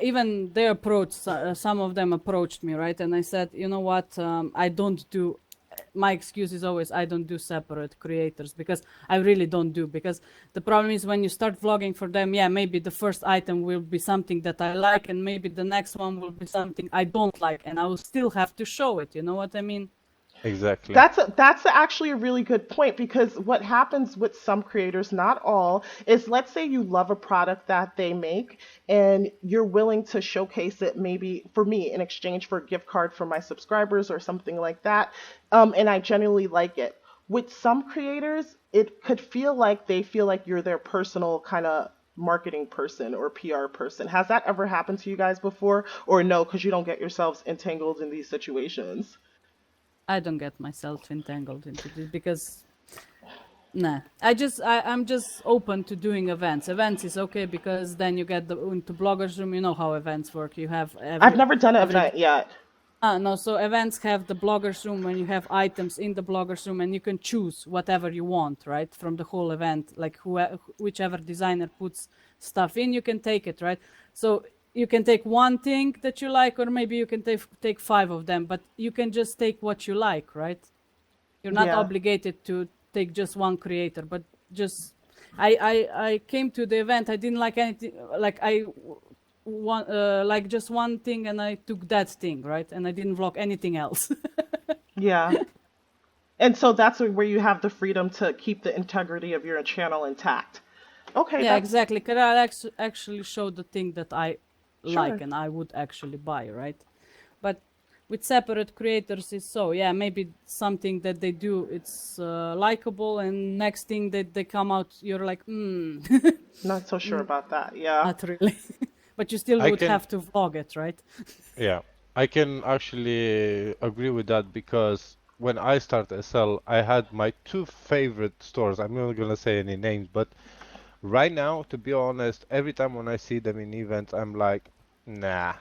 even they approached some of them approached me, right? And I said, you know what? I don't do. My excuse is always I don't do separate creators because I really don't do, because the problem is when you start vlogging for them, yeah, maybe the first item will be something that I like and maybe the next one will be something I don't like and I will still have to show it. You know what I mean? Exactly. That's actually a really good point because what happens with some creators, not all, is let's say you love a product that they make and you're willing to showcase it maybe for me in exchange for a gift card for my subscribers or something like that. And I genuinely like it. With some creators, it could feel like they feel like you're their personal kind of marketing person or PR person. Has that ever happened to you guys before, or no, because you don't get yourselves entangled in these situations? I don't get myself entangled into this because nah. I'm just open to doing events. Events is okay because then you get into bloggers room. You know how events work. You have I've never done an every event yet. no, so events have the bloggers room when you have items in the bloggers room and you can choose whatever you want, right? From the whole event, like whichever designer puts stuff in, you can take it, right? So you can take one thing that you like, or maybe you can take 5 of them, but you can just take what you like, right? You're not Yeah. obligated to take just one creator, but just I came to the event. I didn't like anything. Like I one like just one thing, and I took that thing, right? And I didn't vlog anything else. Yeah. And so that's where you have the freedom to keep the integrity of your channel intact. Okay, Yeah, that's exactly. Cause I actually show the thing that I like sure. and I would actually buy, right? But with separate creators is so yeah, maybe something that they do it's likable, and next thing that they come out, you're like, Not so sure about that. Yeah. not really. But you still I would can, have to vlog it, right? yeah, I can actually agree with that because when I started SL, I had my two favorite stores. I'm not gonna say any names, but right now, to be honest, every time when I see them in events, I'm like, nah,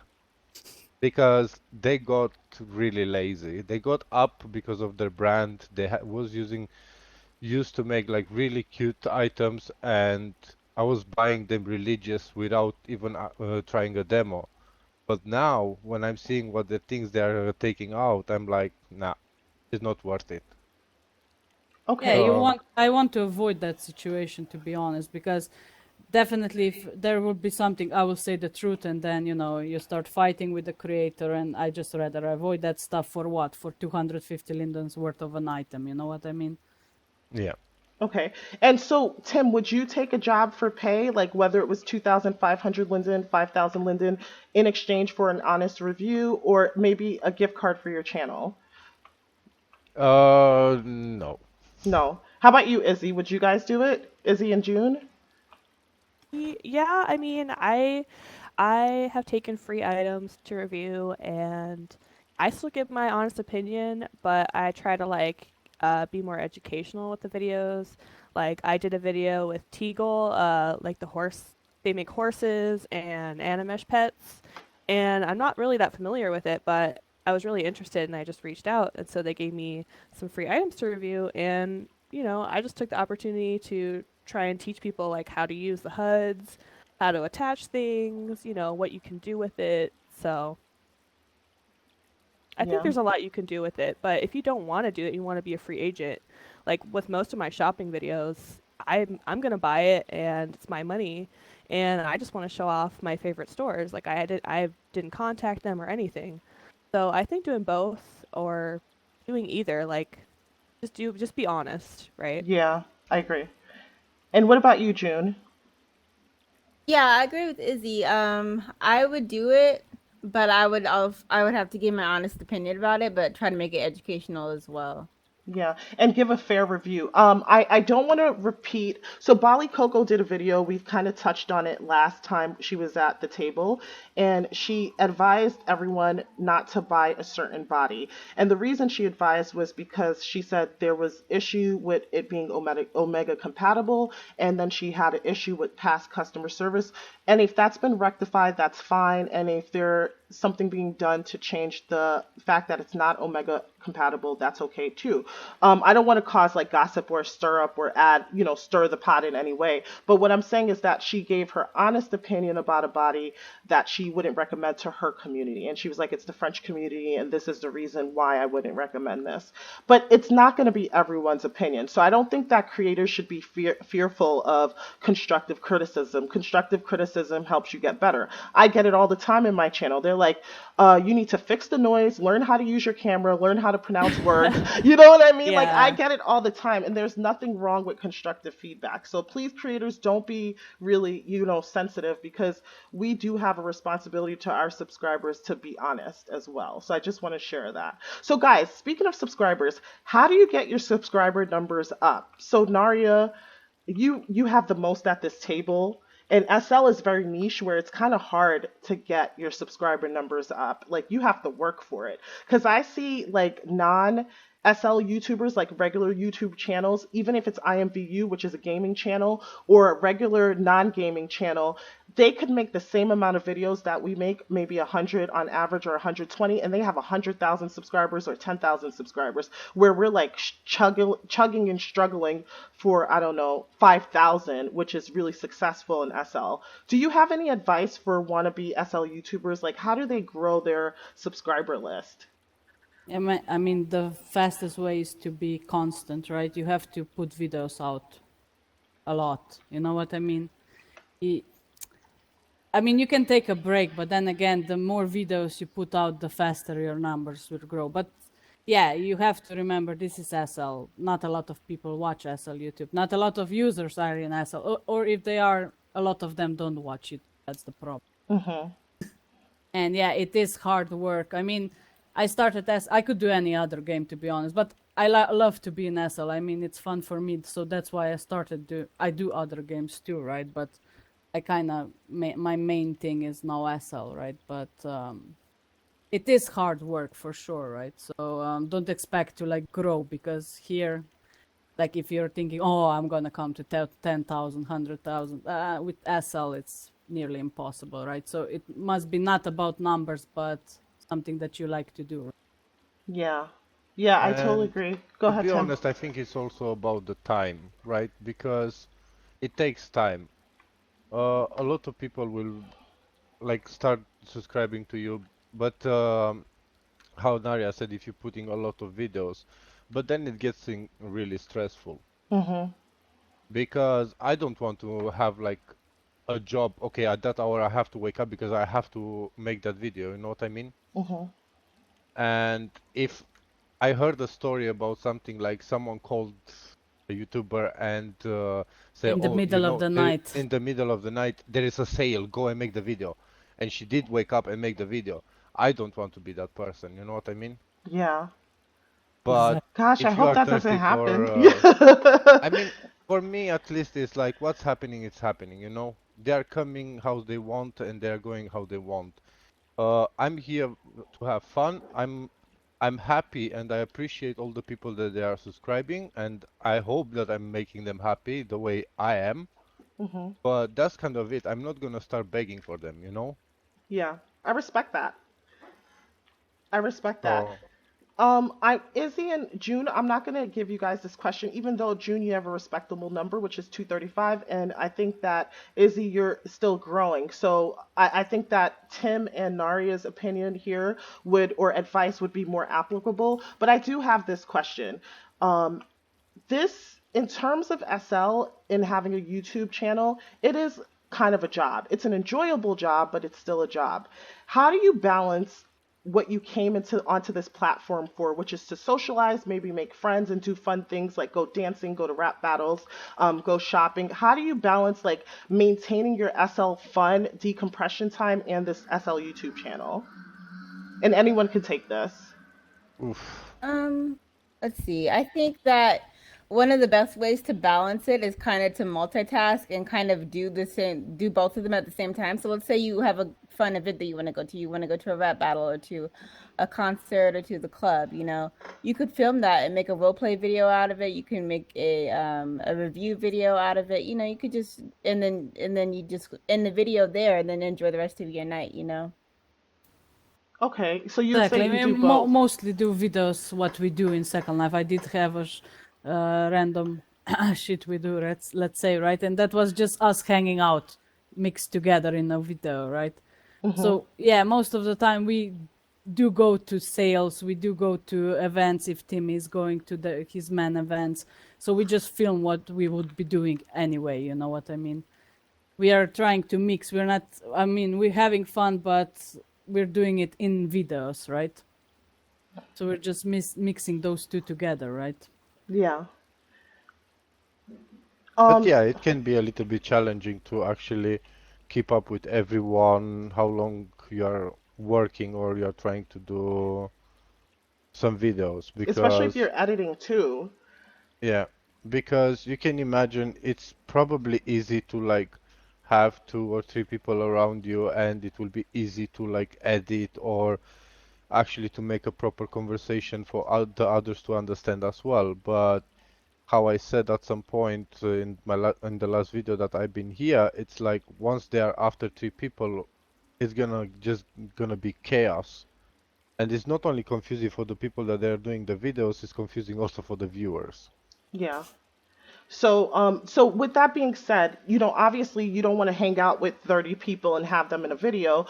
because they got really lazy. They got up because of their brand. They was used to make like really cute items, and I was buying them religious without even trying a demo. But now, when I'm seeing what the things they are taking out, I'm like, nah, it's not worth it. Yeah, Okay. So, I want to avoid that situation, to be honest, because definitely if there will be something, I will say the truth, and then you start fighting with the creator, and I just rather avoid that stuff. For what? For 250 lindens worth of an item, you know what I mean? yeah. Okay. And so, Tim, would you take a job for pay, like whether it was 2,500 linden, 5,000 linden, in exchange for an honest review or maybe a gift card for your channel? No. No. How about you, Izzy? Would you guys do it? Izzy and June? Yeah, I mean, I have taken free items to review, and I still give my honest opinion, but I try to be more educational with the videos. Like I did a video with Teagle, like the horse. They make horses and animesh pets, and I'm not really that familiar with it, but I was really interested, and I just reached out, and so they gave me some free items to review, and I just took the opportunity to try and teach people like how to use the HUDs, how to attach things, what you can do with it. So I think Yeah. there's a lot you can do with it, but if you don't want to do it, you want to be a free agent. Like with most of my shopping videos, I'm gonna buy it and it's my money, and I just want to show off my favorite stores. Like I didn't contact them or anything. So I think doing both or doing either, like just be honest, right? Yeah, I agree. And what about you, June? Yeah, I agree with Izzy. I would do it, but I would have to give my honest opinion about it, but try to make it educational as well. Yeah, and give a fair review. I don't want to repeat. So Bali Coco did a video. We've kind of touched on it last time she was at the table, and she advised everyone not to buy a certain body. And the reason she advised was because she said there was issue with it being Omega compatible, and then she had an issue with past customer service. And if that's been rectified, that's fine. And if there's something being done to change the fact that it's not Omega compatible, that's okay too. I don't want to cause like gossip or stir up or add, stir the pot in any way. But what I'm saying is that she gave her honest opinion about a body that she wouldn't recommend to her community. And she was like, it's the French community, and this is the reason why I wouldn't recommend this. But it's not going to be everyone's opinion. So I don't think that creators should be fearful of constructive criticism. Constructive criticism helps you get better. I get it all the time in my channel. They're like, you need to fix the noise, learn how to use your camera, learn how to pronounce words. You know what I mean? Like, I Yeah. get it all the time, and there's nothing wrong with constructive feedback. So please, creators, don't be really, sensitive, because we do have a responsibility to our subscribers to be honest as well. So I just want to share that. So, guys, speaking of subscribers, how do you get your subscriber numbers up? So, Naria, you have the most at this table, And SL is very niche where it's kind of hard to get your subscriber numbers up. Like you have to work for it. Because I see like non SL YouTubers, like regular YouTube channels, even if it's IMVU, which is a gaming channel, or a regular non gaming channel, they could make the same amount of videos that we make, maybe 100 on average or 120, and they have 100,000 subscribers or 10,000 subscribers, where we're like chugging and struggling for, I don't know, 5,000, which is really successful in SL. Do you have any advice for wannabe SL YouTubers? Like, how do they grow their subscriber list? I mean, the fastest way is to be constant, right? You have to put videos out a lot. You know what I mean? I mean, you can take a break, but then again, the more videos you put out, the faster your numbers will grow. But yeah, you have to remember this is SL. Not a lot of people watch SL YouTube. Not a lot of users are in SL. Or if they are, a lot of them don't watch it. That's the problem. Mm-hmm. And yeah, it is hard work. I mean, I started as I could do any other game, to be honest, but I love to be in SL. I mean, it's fun for me, so that's why I started. I do other games too, right? But I kind of my main thing is now SL, right? But it is hard work for sure, right? So don't expect to like grow, because here, like if you're thinking, oh, I'm gonna come to 10,000, 100,000, with SL, it's nearly impossible, right? So it must be not about numbers, but something that you like to do. Right? Yeah. Yeah, I totally And agree. Go to ahead, be Tim. honest, I think it's also about the time, right? Because it takes time. A lot of people will like start subscribing to you, but how Naria said, if you're putting a lot of videos, but then it gets really stressful Mm-hmm. because I don't want to have like a job. Okay, at that hour I have to wake up because I have to make that video. You know what I mean? Mm-hmm. And if I heard a story about something like someone called a YouTuber and say, In the "Oh, you middle of know, the there night. in the middle of the night there is a sale. Go and make the video." And she did wake up and make the video. I don't want to be that person. You know what I mean? Yeah. But Exactly. Gosh, I if you hope are that doesn't thirsty for, happen. Yeah. I mean, for me at least, it's like what's happening, it's happening. You know, they are coming how they want and they are going how they want. I'm here to have fun. I'm happy and I appreciate all the people that they are subscribing and I hope that I'm making them happy the way I am. Mm-hmm. But that's kind of it. I'm not gonna start begging for them, you know? Yeah. I respect that. I respect that. So, I Izzy and June, I'm not gonna give you guys this question, even though June you have a respectable number, which is 235, and I think that Izzy you're still growing. So I think that Tim and Naria's opinion here would or advice would be more applicable. But I do have this question. Um, this in terms of SL and having a YouTube channel, it is kind of a job. It's an enjoyable job, but it's still a job. How do you balance what you came into onto this platform for, which is to socialize, maybe make friends and do fun things like go dancing, go to rap battles, go shopping? How do you balance like maintaining your SL fun decompression time and this SL YouTube channel? And anyone can take this. oof. Um, let's see. I think that one of the best ways to balance it is kind of to multitask and kind of do both of them at the same time. So let's say you have a fun event that you want to go to. You want to go to a rap battle or to a concert or to the club, you know. You could film that and make a role play video out of it. You can make a review video out of it. You know, you could just and then you just end the video there and then enjoy the rest of your night, you know. Okay, so you'd say Exactly. I you do mean, both. mostly do videos what we do in Second Life. I did have a random shit we do, let's say, right? And that was just us hanging out, mixed together in a video, right? Hmm. So yeah, most of the time we do go to sales, we do go to events if Tim is going to his man events. So we just film what we would be doing anyway. You know what I mean? We are trying to mix. We're not. I mean, we're having fun, but we're doing it in videos, right? So we're just mixing those two together, right? Yeah. But Um, yeah, it can be a little bit challenging to actually keep up with everyone, how long you are working or you're trying to do some videos especially if because you're editing too. yeah, because you can imagine it's probably easy to like have 2 or 3 people around you, and it will be easy to like edit or actually to make a proper conversation for the others to understand as well. But how I said at some point in in the last video that I've been here, it's like once they are after 3 people, it's gonna be chaos. And it's not only confusing for the people that they're doing the videos, it's confusing also for the viewers. Yeah. So with that being said, obviously you don't want to hang out with 30 people and have them in a video.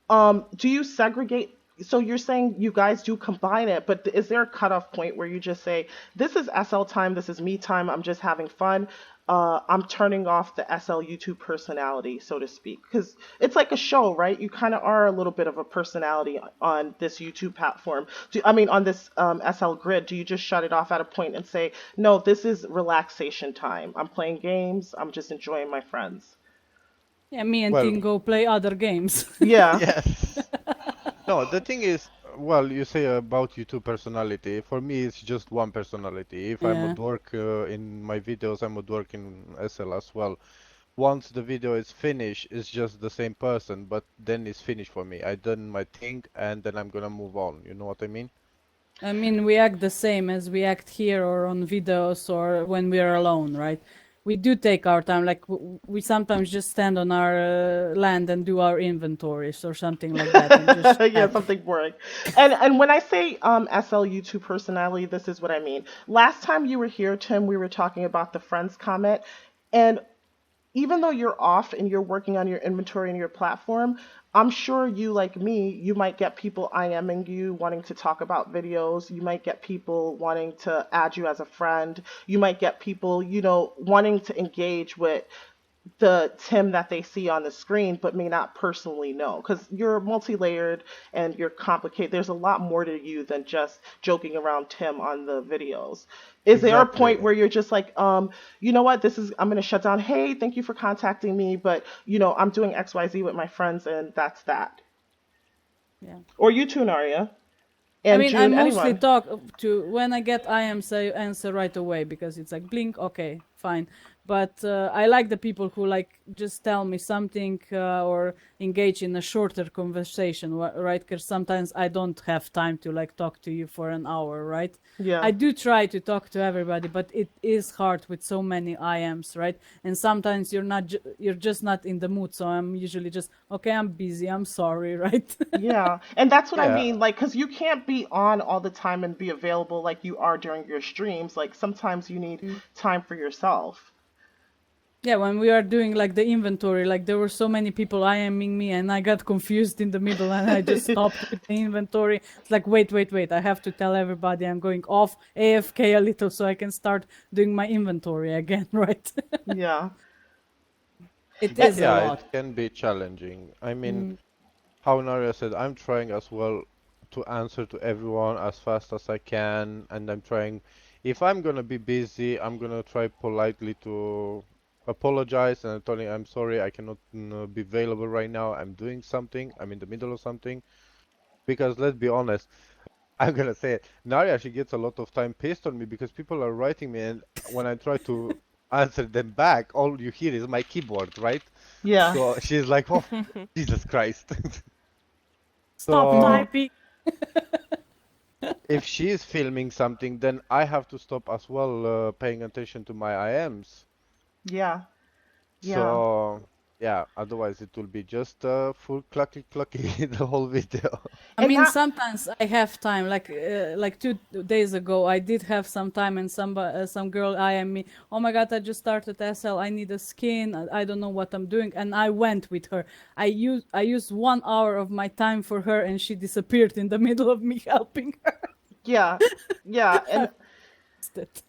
Do you segregate? So you're saying you guys do combine it, but is there a cutoff point where you just say, this is SL time, this is me time, I'm just having fun. I'm turning off the SL YouTube personality, so to speak, because it's like a show, right? You kind of are a little bit of a personality on this YouTube platform. I mean, on this SL grid, do you just shut it off at a point and say, no, this is relaxation time. I'm playing games. I'm just enjoying my friends. Yeah, me and Well, Tim go play other games. Yeah. yes. No, the thing is, well, you say about YouTube personality. For me, it's just one personality. If I'm Yeah. at work in my videos, I'm at work in SL as well. Once the video is finished, it's just the same person, but then it's finished for me. I done my thing, and then I'm gonna move on. You know what I mean? I mean, we act the same as we act here or on videos or when we are alone, right? We do take our time. Like we sometimes just stand on our land and do our inventories or something like that, and just Yeah, chat. something boring. And when I say SL YouTube personality, this is what I mean. Last time you were here, Tim, we were talking about the friends comment, and even though you're off and you're working on your inventory and your platform, I'm sure you, like me, you might get people IMing you wanting to talk about videos. You might get people wanting to add you as a friend. You might get people, wanting to engage with the Tim that they see on the screen, but may not personally know because you're multi-layered and you're complicated. There's a lot more to you than just joking around Tim on the videos. Is there a point Exactly. where you're just like, you know what, I'm gonna shut down. Hey, thank you for contacting me, but I'm doing XYZ with my friends and that's that. Yeah. Or you too, Naria. I And mean, I June, mostly anyone. talk to when I get IMs, I answer right away because it's like blink, okay, fine. But I like the people who like just tell me something or engage in a shorter conversation, right? Because sometimes I don't have time to like talk to you for an hour, right? I Yeah. do try to talk to everybody, but it is hard with so many IMs, right? And sometimes you're just not in the mood. So I'm usually just okay. I'm busy. I'm sorry, right? Yeah, and that's what I Yeah, mean, like, because you can't be on all the time and be available like you are during your streams. Like, sometimes you need time for yourself. Yeah, when we are doing like the inventory, like there were so many people IMing me and I got confused in the middle and I just stopped with the inventory. It's like, wait, I have to tell everybody I'm going off AFK a little so I can start doing my inventory again, right? Yeah. It And, is a yeah, lot. it can be challenging. I mean, Mm, how Naria said, I'm trying as well to answer to everyone as fast as I can, and I'm trying. If I'm gonna be busy, I'm gonna try politely to apologize and tell you I'm sorry, I cannot be available right now. I'm doing something. I'm in the middle of something. Because let's be honest, I'm gonna say it. Naria, she gets a lot of time pissed on me because people are writing me, and when I try to answer them back, all you hear is my keyboard, right? yeah. So she's like, "Oh, Jesus Christ!" Stop So typing. if she is filming something, then I have to stop as well, paying attention to my IMs. Yeah. Yeah. So yeah, otherwise it will be just full clucky clucky the whole video. I And mean, not, sometimes I have time. Like 2 days ago, I did have some time, and some girl IM me. Oh my god, I just started SL. I need a skin. I don't know what I'm doing, and I went with her. I used 1 hour of my time for her, and she disappeared in the middle of me helping her. yeah. Yeah. I And missed it.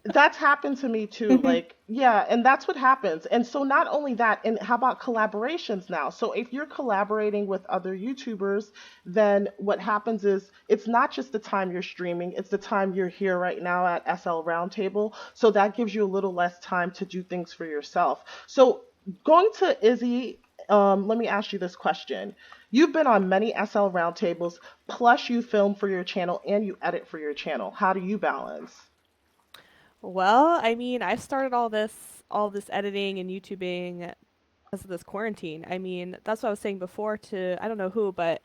that's happened to me too. Like, yeah, and that's what happens. And so not only that, and how about collaborations now? So if you're collaborating with other YouTubers, then what happens is it's not just the time you're streaming, it's the time you're here right now at SL Roundtable. So that gives you a little less time to do things for yourself. So going to Izzy, let me ask you this question. You've been on many SL Roundtables, plus you film for your channel and you edit for your channel. How do you balance? Well, I mean, I started all this editing and YouTubing because of this quarantine. I mean, that's what I was saying before to I don't know who, but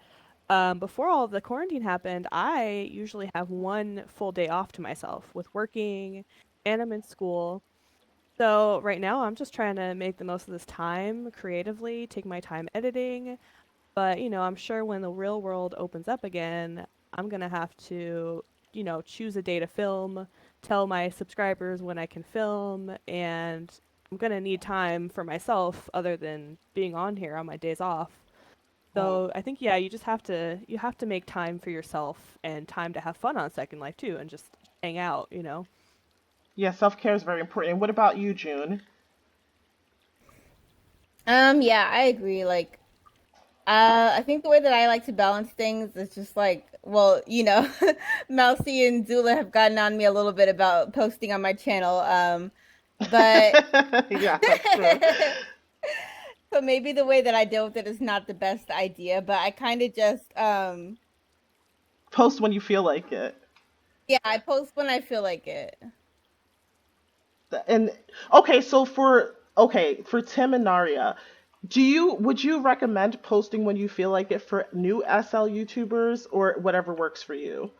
before all of the quarantine happened, I usually have one full day off to myself with working, and I'm in school. So right now, I'm just trying to make the most of this time creatively, take my time editing. But I'm sure when the real world opens up again, I'm gonna have to, choose a day to film, tell my subscribers when I can film, and I'm gonna need time for myself other than being on here on my days off. Mm. So I think yeah, you have to make time for yourself and time to have fun on Second Life too, and just hang out. Yeah, self-care is very important. And what about you, June? Yeah, I agree. Like, I think the way that I like to balance things is just like, well, Mousy and Zula have gotten on me a little bit about posting on my channel. But Yeah, that's true. so maybe the way that I deal with it is not the best idea, but I kind of just Post when you feel like it. yeah, I post when I feel like it. And okay, so for Tim and Naria, would you recommend posting when you feel like it for new SL YouTubers or whatever works for you?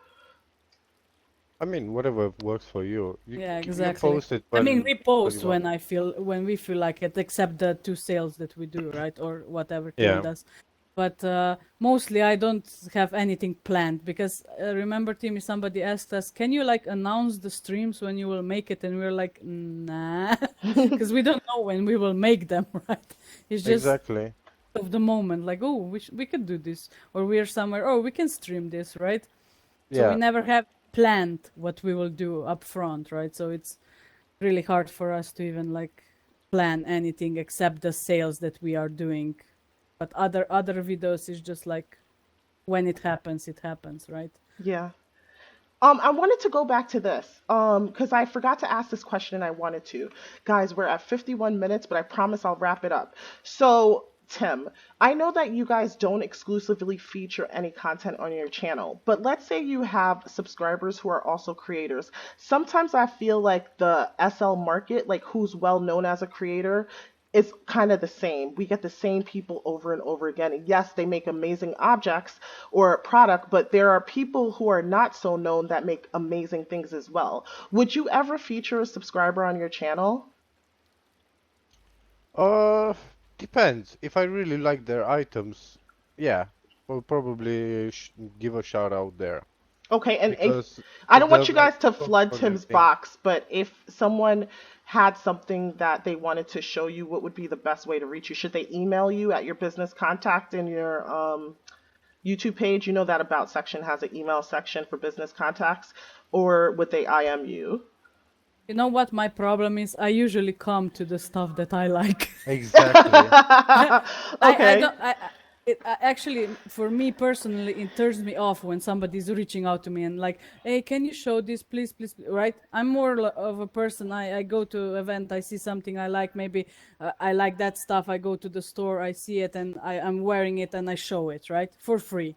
I mean, whatever works for you. Yeah, You exactly. post it I mean, we when you post want. when we feel like it, except the two sales that we do, right? Or whatever Tim Yeah. does. But mostly I don't have anything planned because remember, Timmy, somebody asked us, "Can you like announce the streams when you will make it?" And we're like, "Nah," because we don't know when we will make them, right? It's just Exactly. of the moment, like, oh, we could do this, or we're somewhere, oh, we can stream this, right? So we Yeah. never have planned what we will do up front, right? So it's really hard for us to even like plan anything except the sales that we are doing. But other videos is just like when it happens, right? Yeah. I wanted to go back to this, because I forgot to ask this question and I wanted to. Guys, we're at 51 minutes, but I promise I'll wrap it up. So, Tim, I know that you guys don't exclusively feature any content on your channel, but let's say you have subscribers who are also creators. Sometimes I feel like the SL market, like who's well known as a creator, is kind of the same. We get the same people over and over again. And yes, they make amazing objects or product, but there are people who are not so known that make amazing things as well. Would you ever feature a subscriber on your channel? Uh, Depends. If I really like their items, yeah, I'll probably sh give a shout out there Okay, and if because I it don't want does you like guys to talk flood about their Tim's things. box, but if someone had something that they wanted to show you, what would be the best way to reach you? Should they email you at your business contact in your YouTube page? You know that About section has an email section for business contacts, or would they IM you? You know what my problem is? I usually come to the stuff that I like. Exactly. I Okay. don't actually for me personally it turns me off when somebody's reaching out to me and like, hey, can you show this, please, please, right? I'm more of a person. I go to event, I see something I like, maybe I like that stuff, I go to the store, I see it, and I'm wearing it and I show it, right, for free.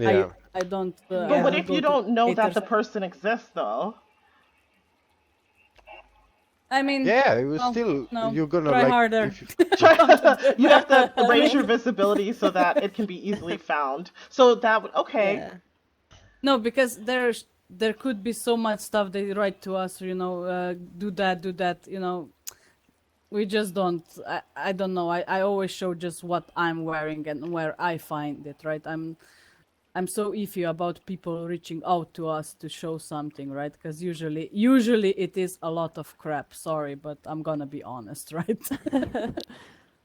i Yeah. I don't But I what don't if you go to don't know that creators. the person exists, though? I mean, Yeah, it was well, still no, you're gonna try like harder. if you Come to the You event. have to I raise your mean, visibility so that it can be easily found. So that would, okay. Yeah. no, because there could be so much stuff they write to us, do that, do that, we just don't. I don't know. I always show just what I'm wearing and where I find it, right? I'm so iffy about people reaching out to us to show something, right? Because usually it is a lot of crap. Sorry, but I'm gonna be honest, right?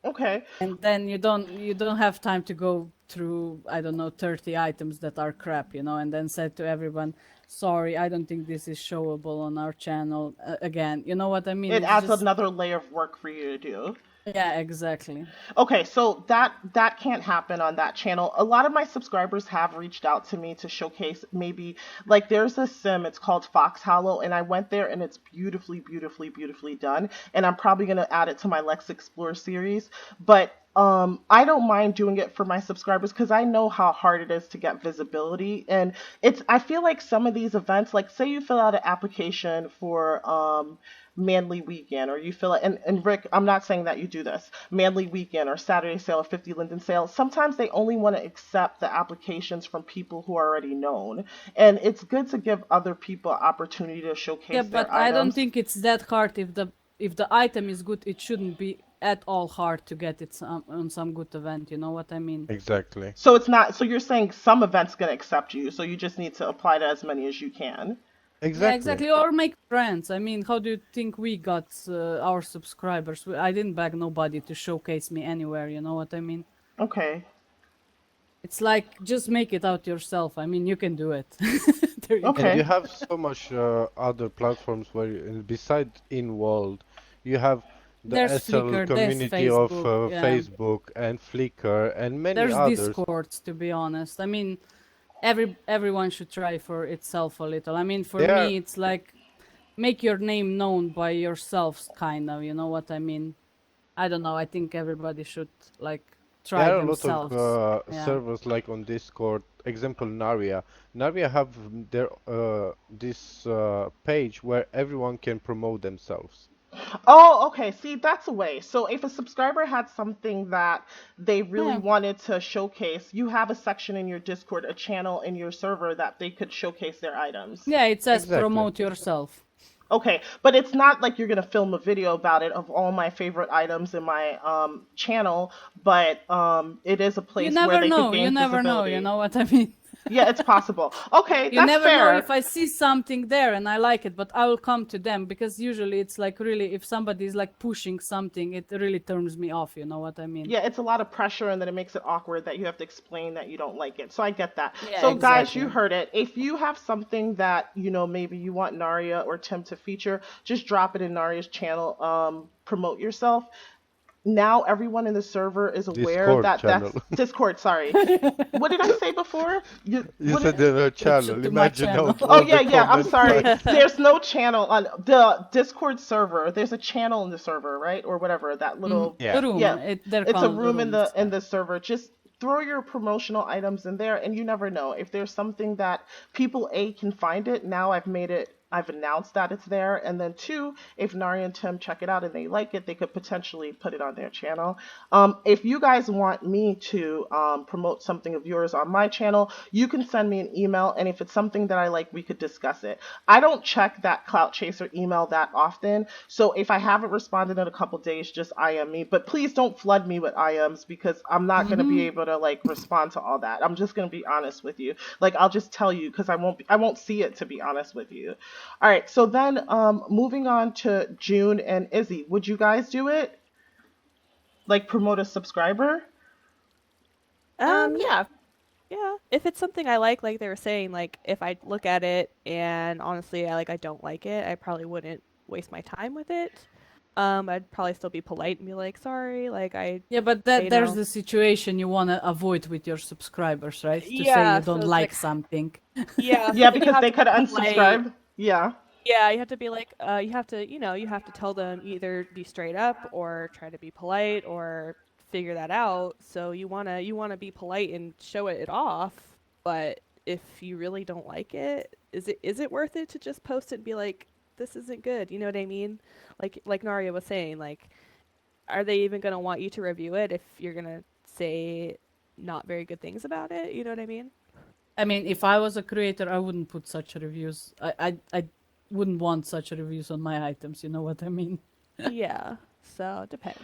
Okay. And then you don't have time to go through, I don't know, 30 items that are crap, and then say to everyone, sorry, I don't think this is showable on our channel again. You know what I mean? It It's adds just, another layer of work for you to do. yeah, exactly. Okay, so that can't happen on that channel. A lot of my subscribers have reached out to me to showcase maybe like there's a sim, it's called Fox Hollow, and I went there and it's beautifully, beautifully, beautifully done. And I'm probably gonna add it to my Lex Explore series. But I don't mind doing it for my subscribers because I know how hard it is to get visibility. And I feel like some of these events, like say you fill out an application for Manly Weekend, or you fill it, and Rick, I'm not saying that you do this, Manly Weekend or Saturday Sale or 50 Linden Sale. Sometimes they only want to accept the applications from people who are already known. And it's good to give other people opportunity to Yeah, showcase but their I don't items. think it's that hard. If the item is good, it shouldn't be at all hard to get it on some good event. You know what I mean? Exactly. So it's not, so you're saying some events going to accept you, so you just need to apply to as many as you can. Yeah, Exactly. exactly. Or make friends. I mean, how do you think we got our subscribers? I didn't beg nobody to showcase me anywhere. You know what I mean? Okay. It's like just make it out yourself. I mean, you can do it. There you And go. you Okay. have so much other platforms where, beside in world, you have the There's SL Flickr, there's community of Facebook, yeah. Facebook and Flickr and many There's others. Discords, to be honest. I mean, everyone should try for itself a little. I mean, for There are me, it's like make your name known by yourselves, kind of. You know what I mean? I don't know. I think everybody should like try there are a lot of themselves. Yeah. servers like on Discord. Example Naria. Naria have their this page where everyone can promote themselves. Oh, okay. See, that's a way. So if a subscriber had something that they really Yeah. wanted to showcase, you have a section in your Discord, a channel in your server that they could showcase their items. Yeah, it says Exactly. promote yourself. Okay, but it's not like you're gonna film a video about it of all my favorite items in my channel, but it is a You place where never they could know. You gain never know. You visibility. know what I mean? Yeah, it's possible. Okay, You that's never know fair. if I see something there and I like it, but I will come to them because usually it's like really if somebody is like pushing something, it really turns me off. You know what I mean? Yeah, it's a lot of pressure, and then it makes it awkward that you have to explain that you don't like it. So I get that. Yeah, So guys, you exactly. heard it. If you have something that, maybe you want Naria or Tim to feature, just drop it in Naria's channel. Promote yourself. Now everyone in the server is aware Discord that channel. that's Discord, sorry. What did I say before? You What said did, the It's channel. to my Imagine channel. all, Oh all the yeah, yeah. I'm comments sorry. like There's no channel on the Discord server. There's a channel in the server, right? Or whatever. That little, yeah. The room. yeah. They're It's a called the room in rooms. the server. Just throw your promotional items in there, and you never know if there's something that people can find it. Now I've made it. I've announced that it's there, and then two, if Nari and Tim check it out and they like it, they could potentially put it on their channel. If you guys want me to promote something of yours on my channel, you can send me an email, and if it's something that I like, we could discuss it. I don't check that Clout Chaser email that often, so if I haven't responded in a couple days, just IM me. But please don't flood me with IMs because I'm not gonna be able to like respond to all that. I'm just gonna be honest with you. Like I'll just tell you because I won't see it, to be honest with you. All right, so then moving on to June and Izzy, would you guys do it? Like promote a subscriber? Yeah. Yeah, if it's something I like they were saying, like if I look at it and honestly I don't like it, I probably wouldn't waste my time with it. I'd probably still be polite and be like, sorry, like I, Yeah, but you there's know. the situation you want to avoid with your subscribers, right? To say Yeah, you so don't it's like like, something. yeah, Yeah, so then you because have they to be could polite. unsubscribe. Yeah. Yeah, you have to be like, you have to, you have to tell them either be straight up or try to be polite or figure that out. So you wanna be polite and show it off. But if you really don't like it, is it worth it to just post it and be like, this isn't good? You know what I mean? Like Naria was saying, like, are they even gonna want you to review it if you're gonna say not very good things about it? You know what I mean? I mean, if I was a creator, I wouldn't put such reviews. I wouldn't want such reviews on my items. You know what I mean? Yeah. So it depends.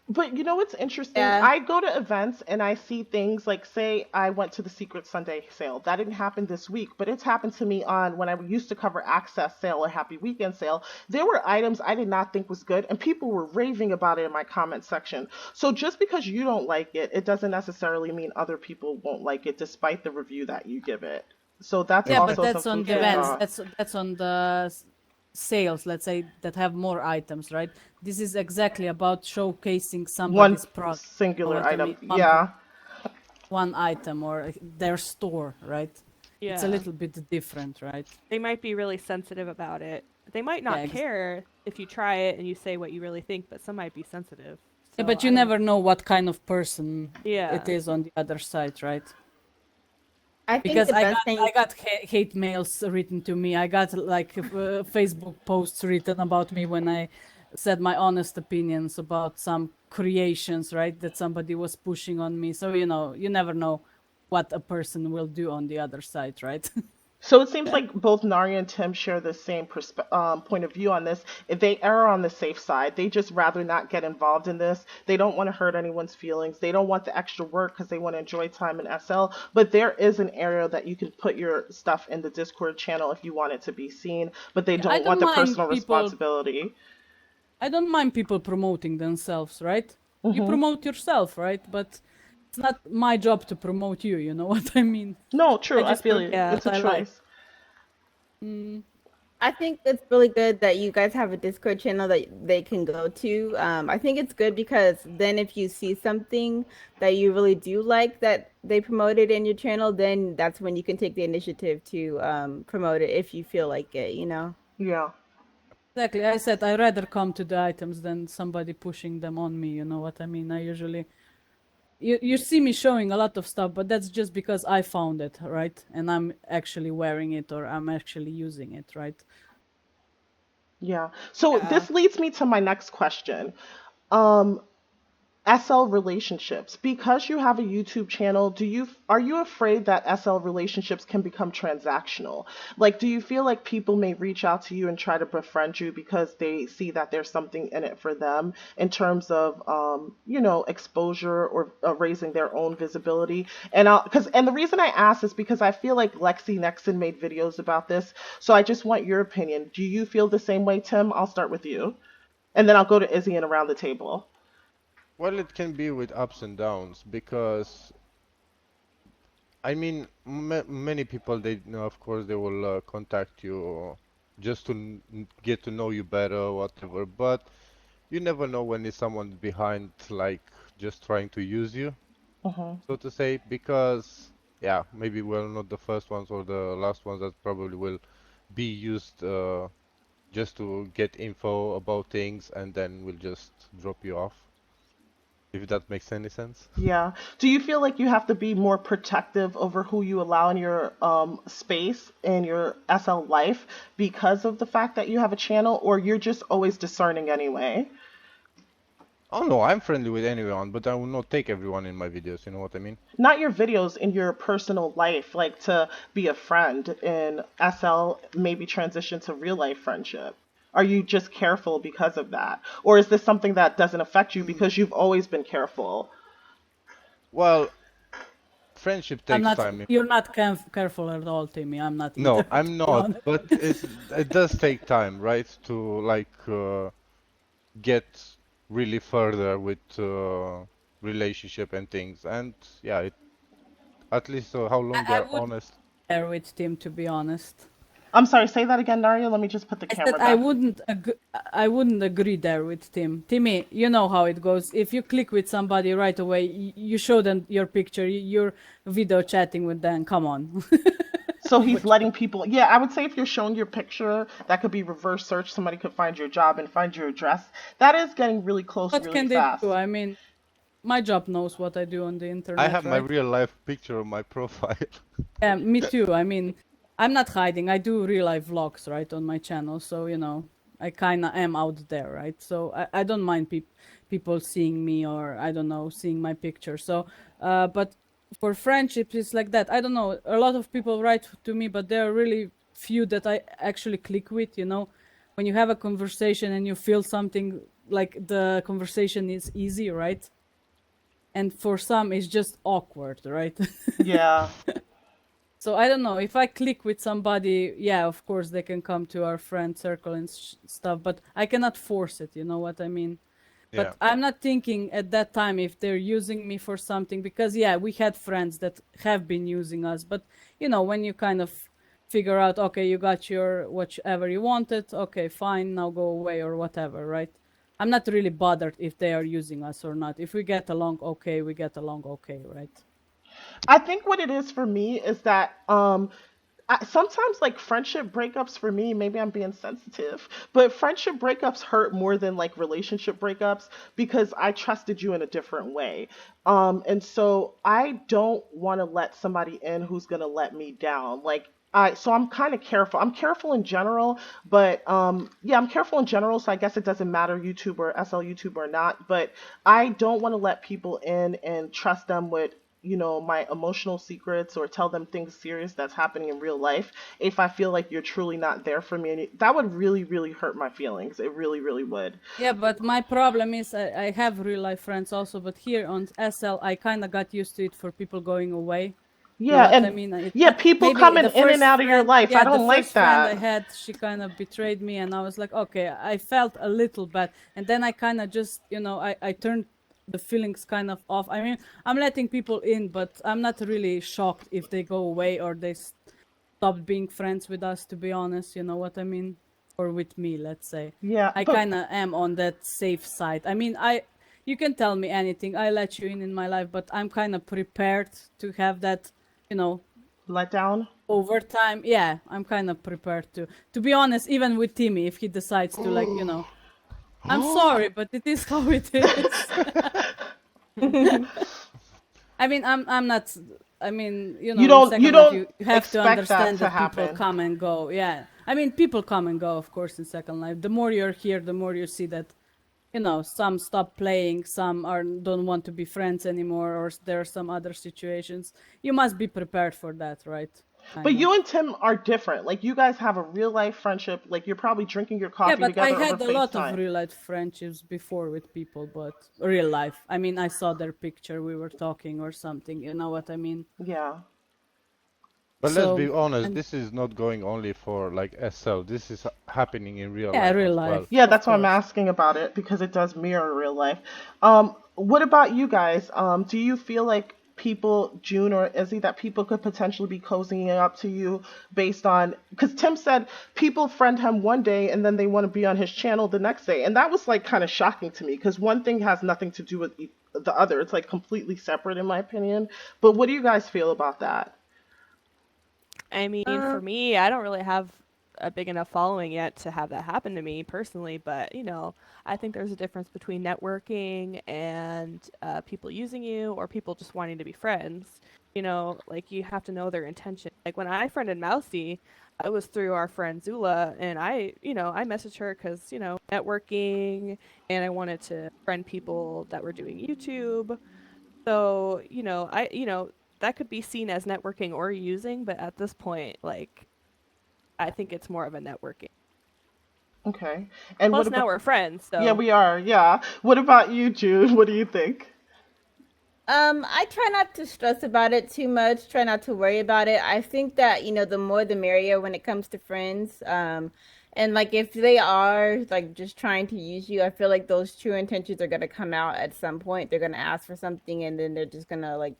But you know what's interesting? Yeah. I go to events and I see things like, say, I went to the Secret Sunday sale. That didn't happen this week, but it's happened to me on when I used to cover Access sale or Happy Weekend sale. There were items I did not think was good, and people were raving about it in my comment section. So just because you don't like it, it doesn't necessarily mean other people won't like it, despite the review that you give it. So that's Yeah, but also some that's on food the for Yeah. events. thought. That's on the sales. Let's say that have more items, right? This is exactly about showcasing One somebody's product. You know singular what I item. mean? Yeah. One item or their store, right? It's a Yeah. little bit different, right? They might be really sensitive about it. They might Yeah, not care if you try it and you say what you really think, but some might be sensitive. Yeah, but you never know what kind of person Yeah. it is on the other side, right? I think Because the best thing. I got hate mails written to me. I got like Facebook posts written about me when I said my honest opinions about some creations, right? That somebody was pushing on me. So you never know what a person will do on the other side, right? So it seems like both Nari and Tim share the same point of view on this. If they err on the safe side, they just rather not get involved in this. They don't want to hurt anyone's feelings. They don't want the extra work because they want to enjoy time in SL. But there is an area that you can put your stuff in the Discord channel if you want it to be seen. But they I don't want don't the mind personal people. responsibility. I don't mind people promoting themselves, right? You Hmm. promote yourself, right? But it's not my job to promote you. You know what I mean? No, I true. I just feel promote it. Yeah. It's a what I like. choice. I think it's really good that you guys have a Discord channel that they can go to. I think it's good because then if you see something that you really do like that they promoted in your channel, then that's when you can take the initiative to promote it if you feel like it, you know? Yeah. Exactly. I said I'd rather come to the items than somebody pushing them on me. You know what I mean? I usually you see me showing a lot of stuff, but that's just because I found it, right? And I'm actually wearing it or I'm actually using it, right? Yeah. So Yeah. this leads me to my next question. Um, SL relationships. Because you have a YouTube channel, are you afraid that SL relationships can become transactional? Like, do you feel like people may reach out to you and try to befriend you because they see that there's something in it for them in terms of, exposure or raising their own visibility? And the reason I ask is because I feel like Lexi Nexon made videos about this. So I just want your opinion. Do you feel the same way, Tim? I'll start with you, and then I'll go to Izzy and around the table. Well, it can be with ups and downs because I mean, many people of course, they will contact you just to get to know you better or whatever. But you never know when is someone behind, like just trying to use you, Hmm. so to say. Because yeah, maybe we're not the first ones or the last ones that probably will be used just to get info about things and then will just drop you off. If that makes any sense. Yeah. Do you feel like you have to be more protective over who you allow in your space in your SL life because of the fact that you have a channel, or you're just always discerning anyway? Oh no, I'm friendly with anyone, but I will not take everyone in my videos, you know what I mean? Not your videos, in your personal life, like to be a friend in SL, maybe transition to real life friendship. Are you just careful because of that? Or is this something that doesn't affect you Mm. because you've always been careful? Well, friendship I'm takes not. time. You're not careful at all, Timmy. I'm not either, No, to I'm be not, honest. but it does take time, right? To like get really further with relationship and things. And yeah, at least how long I they're wouldn't honest. there with Tim, to be honest. I'm sorry, say that again, Daria. Let me just put the I said camera back. I wouldn't agree there with Tim. Timmy, you know how it goes. If you click with somebody right away, you show them your picture, you're video chatting with them. Come on. So he's letting people, yeah, I would say if you're showing your picture, that could be reverse search. Somebody could find your job and find your address. That is getting really close What really can they do? fast. I mean, my job knows what I do on the I internet, have my right? real life picture on my profile. Yeah, me too. I mean, I'm not hiding. I do real life vlogs, right, on my channel. So, I kind of am out there, right? So I don't mind people seeing me or, I don't know, seeing my picture. So, but for friendships, it's like that. I don't know. A lot of people write to me, but there are really few that I actually click with. When you have a conversation and you feel something like the conversation is easy, right? And for some, it's just awkward, right? Yeah. So I don't know if I click with somebody. Yeah, of course they can come to our friend circle and stuff, but I cannot force it. You know what I mean? Yeah. But I'm not thinking at that time if they're using me for something because yeah, we had friends that have been using us. But when you kind of figure out, okay, you got your whatever you wanted, okay, fine, now go away or whatever, right? I'm not really bothered if they are using us or not. If we get along, okay, we get along, okay, right? I think what it is for me is that sometimes like friendship breakups for me, maybe I'm being sensitive, but friendship breakups hurt more than like relationship breakups because I trusted you in a different way. And so I don't want to let somebody in who's going to let me down. So I'm kind of careful. I'm careful in general, but yeah, I'm careful in general, so I guess it doesn't matter YouTuber, SL YouTuber or not, but I don't want to let people in and trust them with my emotional secrets or tell them things serious that's happening in real life if I feel like you're truly not there for me. And that would really, really hurt my feelings. It really, really would. Yeah, but my problem is I have real life friends also, but here on SL I kind of got used to it for people going away. You know Yeah, what I and mean? yeah, people Maybe coming the in and first out of your friend, life. I yeah, the don't like first friend I that. had, she kind of betrayed me, and I was like, okay, I felt a little bad, and then I kind of just, I turned the feelings kind of off. I mean, I'm letting people in, but I'm not really shocked if they go away or they stopped being friends with us. To be honest, you know what I mean? Or with me, let's say. Yeah, I but kind of am on that safe side. I mean, you can tell me anything. I let you in my life, but I'm kind of prepared to have that, you know, let down. over time. Yeah, I'm kind of prepared to be honest, even with Timmy, if he decides to, like, I'm sorry, but it is how it is. I mean, I'm not. I mean, You in don't you Second Life, don't you have to expect that understand to that people happen. come and go. Yeah, I mean, people come and go, of course, in Second Life. The more you're here, the more you see that, some stop playing, some don't want to be friends anymore, or there are some other situations. You must be prepared for that, right? But Kind of. you and Tim are different. Like you guys have a real life friendship. Like you're probably drinking your Yeah, coffee but I together over had a lot of FaceTime. real life friendships before with people, but real life. I mean, I saw their picture, we were talking or something. You know what I mean? Yeah. But let's be So, honest, and this is not going only for like SL. This is happening in real yeah, life real as well. life, Yeah, of that's why I'm course. asking about it because it does mirror real life. What about you guys? Do you feel like people, June or Izzy, that people could potentially be cozying up to you based on, because Tim said people friend him one day and then they want to be on his channel the next day, and that was like kind of shocking to me because one thing has nothing to do with the other. It's like completely separate in my opinion. But what do you guys feel about that? I mean, for me, I don't really have a big enough following yet to have that happen to me personally, but I think there's a difference between networking and people using you or people just wanting to be friends. Like you have to know their intention. Like when I friended Mousy, I was through our friend Zula, and I messaged her because networking, and I wanted to friend people that were doing YouTube. So, that could be seen as networking or using, but at this point, like, I think it's more of a networking. Okay. And what Plus, now about, we're friends, yeah, so we are. Yeah. What about you, June? What do you think? I try not to stress about it too much, try not to worry about it. I think that, the more the merrier when it comes to friends. And like if they are like just trying to use you, I feel like those true intentions are gonna come out at some point. They're gonna ask for something and then they're just gonna like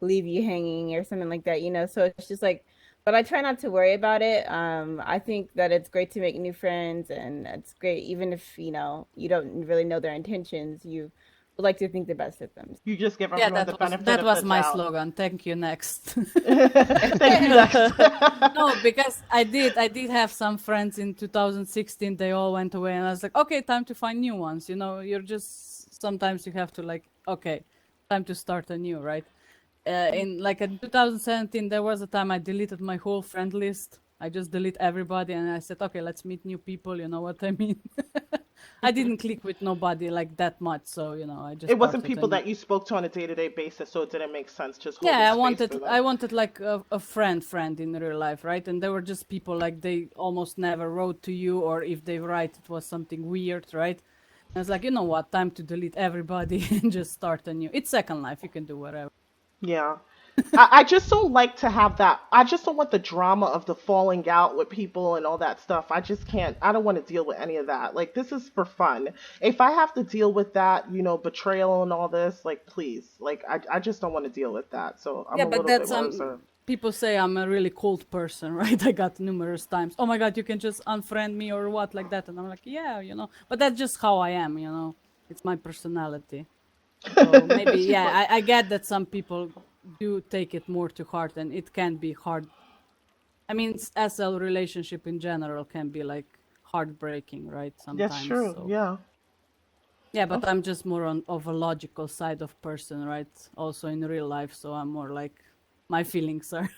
leave you hanging or something like that. So it's just like, but I try not to worry about it. I think that it's great to make new friends and it's great even if, you don't really know their intentions, you would like to think the best of them. You just give Yeah, everyone the benefit that of the was my doubt. slogan. Thank you, next. Thank you, next. No, because I did have some friends in 2016. They all went away, and I was like, okay, time to find new ones. You're just sometimes you have to like, okay, time to start anew, right? In 2017, there was a time I deleted my whole friend list. I just delete everybody, and I said, okay, let's meet new people. You know what I mean? I didn't click with nobody like that much, so I just It wasn't started people anew. that you spoke to on a day-to-day basis, so it didn't make sense just holding Yeah, I space for wanted them. I wanted like a friend in real life, right? And there were just people like they almost never wrote to you, or if they write, it was something weird, right? And I was like, you know what, time to delete everybody and just start anew. It's Second Life, you can do whatever. Yeah. I just don't like to have that. I just don't want the drama of the falling out with people and all that stuff. I just can't. I don't want to deal with any of that. Like, this is for fun. If I have to deal with that, betrayal and all this, like, please. Like, I just don't want to deal with that. So I'm Yeah, a but little bit that's more reserved. people say I'm a really cold person, right? I got numerous times. Oh my god, you can just unfriend me or what like that, and I'm like, yeah, but that's just how I am. It's my personality. So maybe, She's like, yeah, I get that some people do take it more to heart, and it can be hard I mean, SL relationship in general can be like heartbreaking, right? That's Sometimes. true. So Yeah. yeah, but Okay. I'm just more on of a logical side of person, right? Also in real life, so I'm more like my feelings are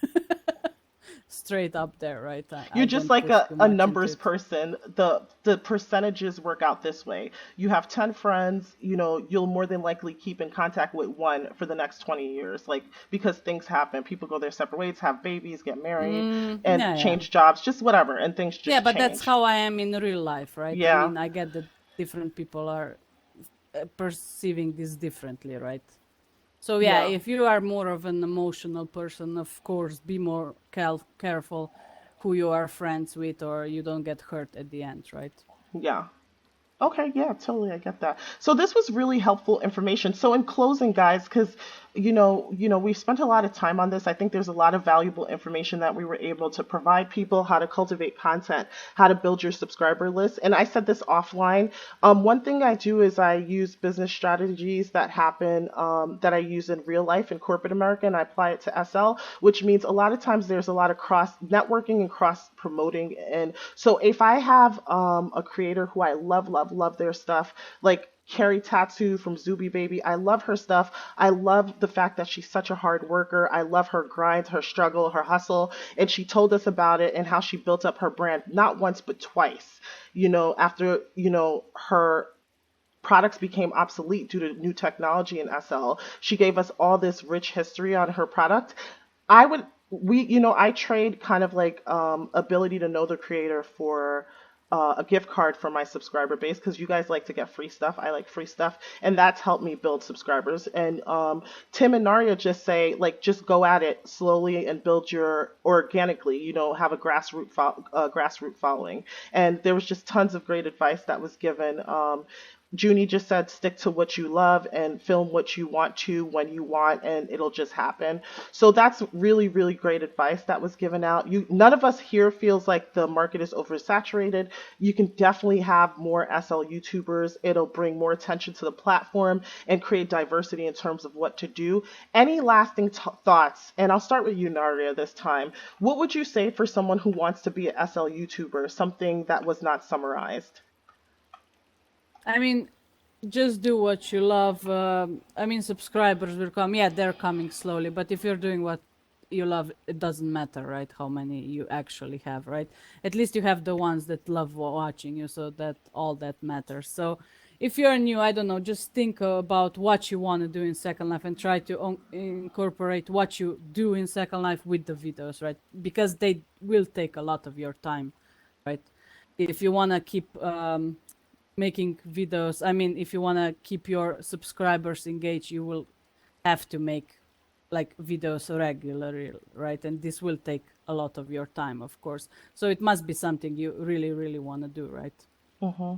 straight up there, right? I You're just don't like push too a much into numbers it. person. The percentages work out this way. You have 10 friends, you'll more than likely keep in contact with one for the next 20 years. Like because things happen. People go their separate ways, have babies, get married, and Yeah, yeah. change jobs, just whatever, and things Yeah, just but that's change. how I am in real life, right? I Yeah. mean, I get that different people are perceiving this differently, right? So yeah, Yeah. if you are more of an emotional person, of course, be more careful who you are friends with, or you don't get hurt at the end, right? Yeah. Okay, yeah, totally, I get that. So this was really helpful information. So in closing, guys, because we've spent a lot of time on this. I think there's a lot of valuable information that we were able to provide people, how to cultivate content, how to build your subscriber list. And I said this offline. One thing I do is I use business strategies that happen that I use in real life in corporate America, and I apply it to SL, which means a lot of times there's a lot of cross networking and cross promoting. And so if I have a creator who I love, love, love their stuff, like Carrie Tattoo from Zuby Baby. I love her stuff. I love the fact that she's such a hard worker. I love her grind, her struggle, her hustle. And she told us about it and how she built up her brand not once but twice. After, her products became obsolete due to new technology in SL. She gave us all this rich history on her product. I would we I trade kind of like ability to know the creator for a gift card for my subscriber base because you guys like to get free stuff. I like free stuff, and that's helped me build subscribers. And Tim and Naria just say like just go at it slowly and build your organically. Have a grassroots following. And there was just tons of great advice that was given. Junie just said stick to what you love and film what you want to when you want, and it'll just happen. So that's really, really great advice that was given out. None of us here feels like the market is oversaturated. You can definitely have more SL YouTubers. It'll bring more attention to the platform and create diversity in terms of what to do. Any lasting thoughts? And I'll start with you, Naria, this time. What would you say for someone who wants to be a SL YouTuber? Something that was not summarized. I mean, just do what you love. I mean, subscribers will come. Yeah, they're coming slowly, but if you're doing what you love, it doesn't matter, right? How many you actually have, right? At least you have the ones that love watching you, so that all that matters. So if you're new, I don't know, just think about what you want to do in Second Life and try to incorporate what you do in Second Life with the videos, right? Because they will take a lot of your time, right? If you want to keep making videos, I mean, if you want to keep your subscribers engaged, you will have to make like videos regularly, right? And this will take a lot of your time, of course. So it must be something you really, really want to do, right? Mm-hmm.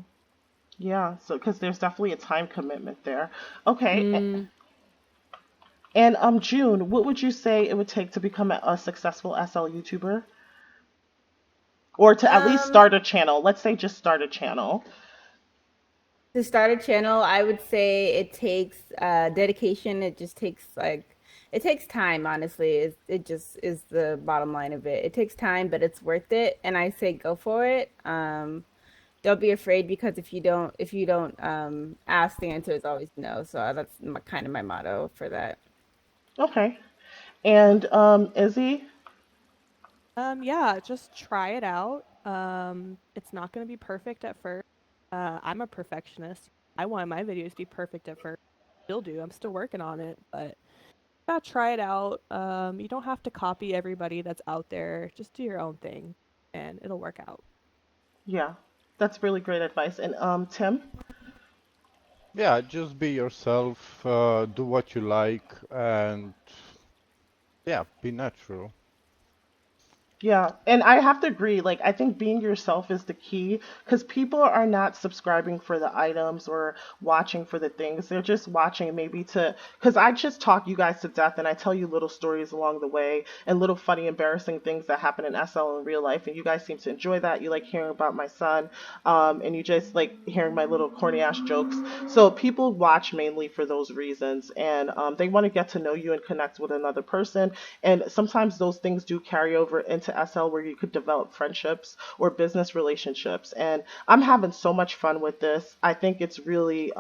Yeah, so because there's definitely a time commitment there. Okay, and June, what would you say it would take to become a successful SL YouTuber, or to at least Um, start a channel? Let's say just start a channel. to start a channel, I would say it takes dedication. It just takes it takes time, honestly. It just is the bottom line of it. It takes time, but it's worth it. And I say go for it. Don't be afraid because if you don't ask, the answer is always no. So that's kind of my motto for that. Okay, and Izzy. Yeah, just try it out. It's not gonna be perfect at first. I'm a perfectionist. I want my videos to be perfect at first. Still do. I'm still working on it, but yeah, try it out. You don't have to copy everybody that's out there. Just do your own thing, and it'll work out. Yeah, that's really great advice. And Tim. Yeah, just be yourself, do what you like, and yeah, be natural. Yeah, and I have to agree. Like, I think being yourself is the key because people are not subscribing for the items or watching for the things. They're just watching maybe to, because I just talk you guys to death and I tell you little stories along the way and little funny, embarrassing things that happen in SL in real life. And you guys seem to enjoy that. You like hearing about my son, and you just like hearing my little corny ass jokes. So people watch mainly for those reasons and they want to get to know you and connect with another person. And sometimes those things do carry over into into SL where you could develop friendships or business relationships. And I'm having so much fun with this. I think it's really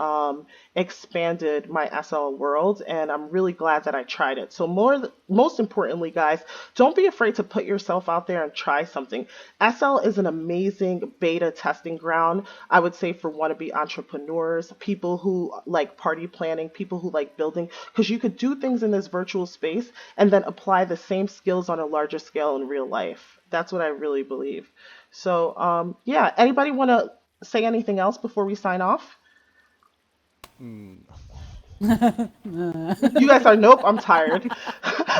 expanded my SL world, and I'm really glad that I tried it. So most importantly, guys, don't be afraid to put yourself out there and try something. SL is an amazing beta testing ground, I would say, for wannabe entrepreneurs, people who like party planning, people who like building, because you could do things in this virtual space and then apply the same skills on a larger scale in real life. That's what I really believe. So, yeah, anybody want to say anything else before we sign off? Mm. You guys are, nope, I'm tired.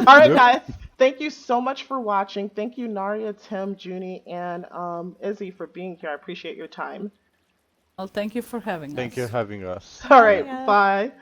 All right, Nope. guys. Thank you so much for watching. Thank you, Naria, Tim, Junie, and Izzy for being here. I appreciate your time. Well, thank you for having Thank you us. for having us. All Having right, us. bye.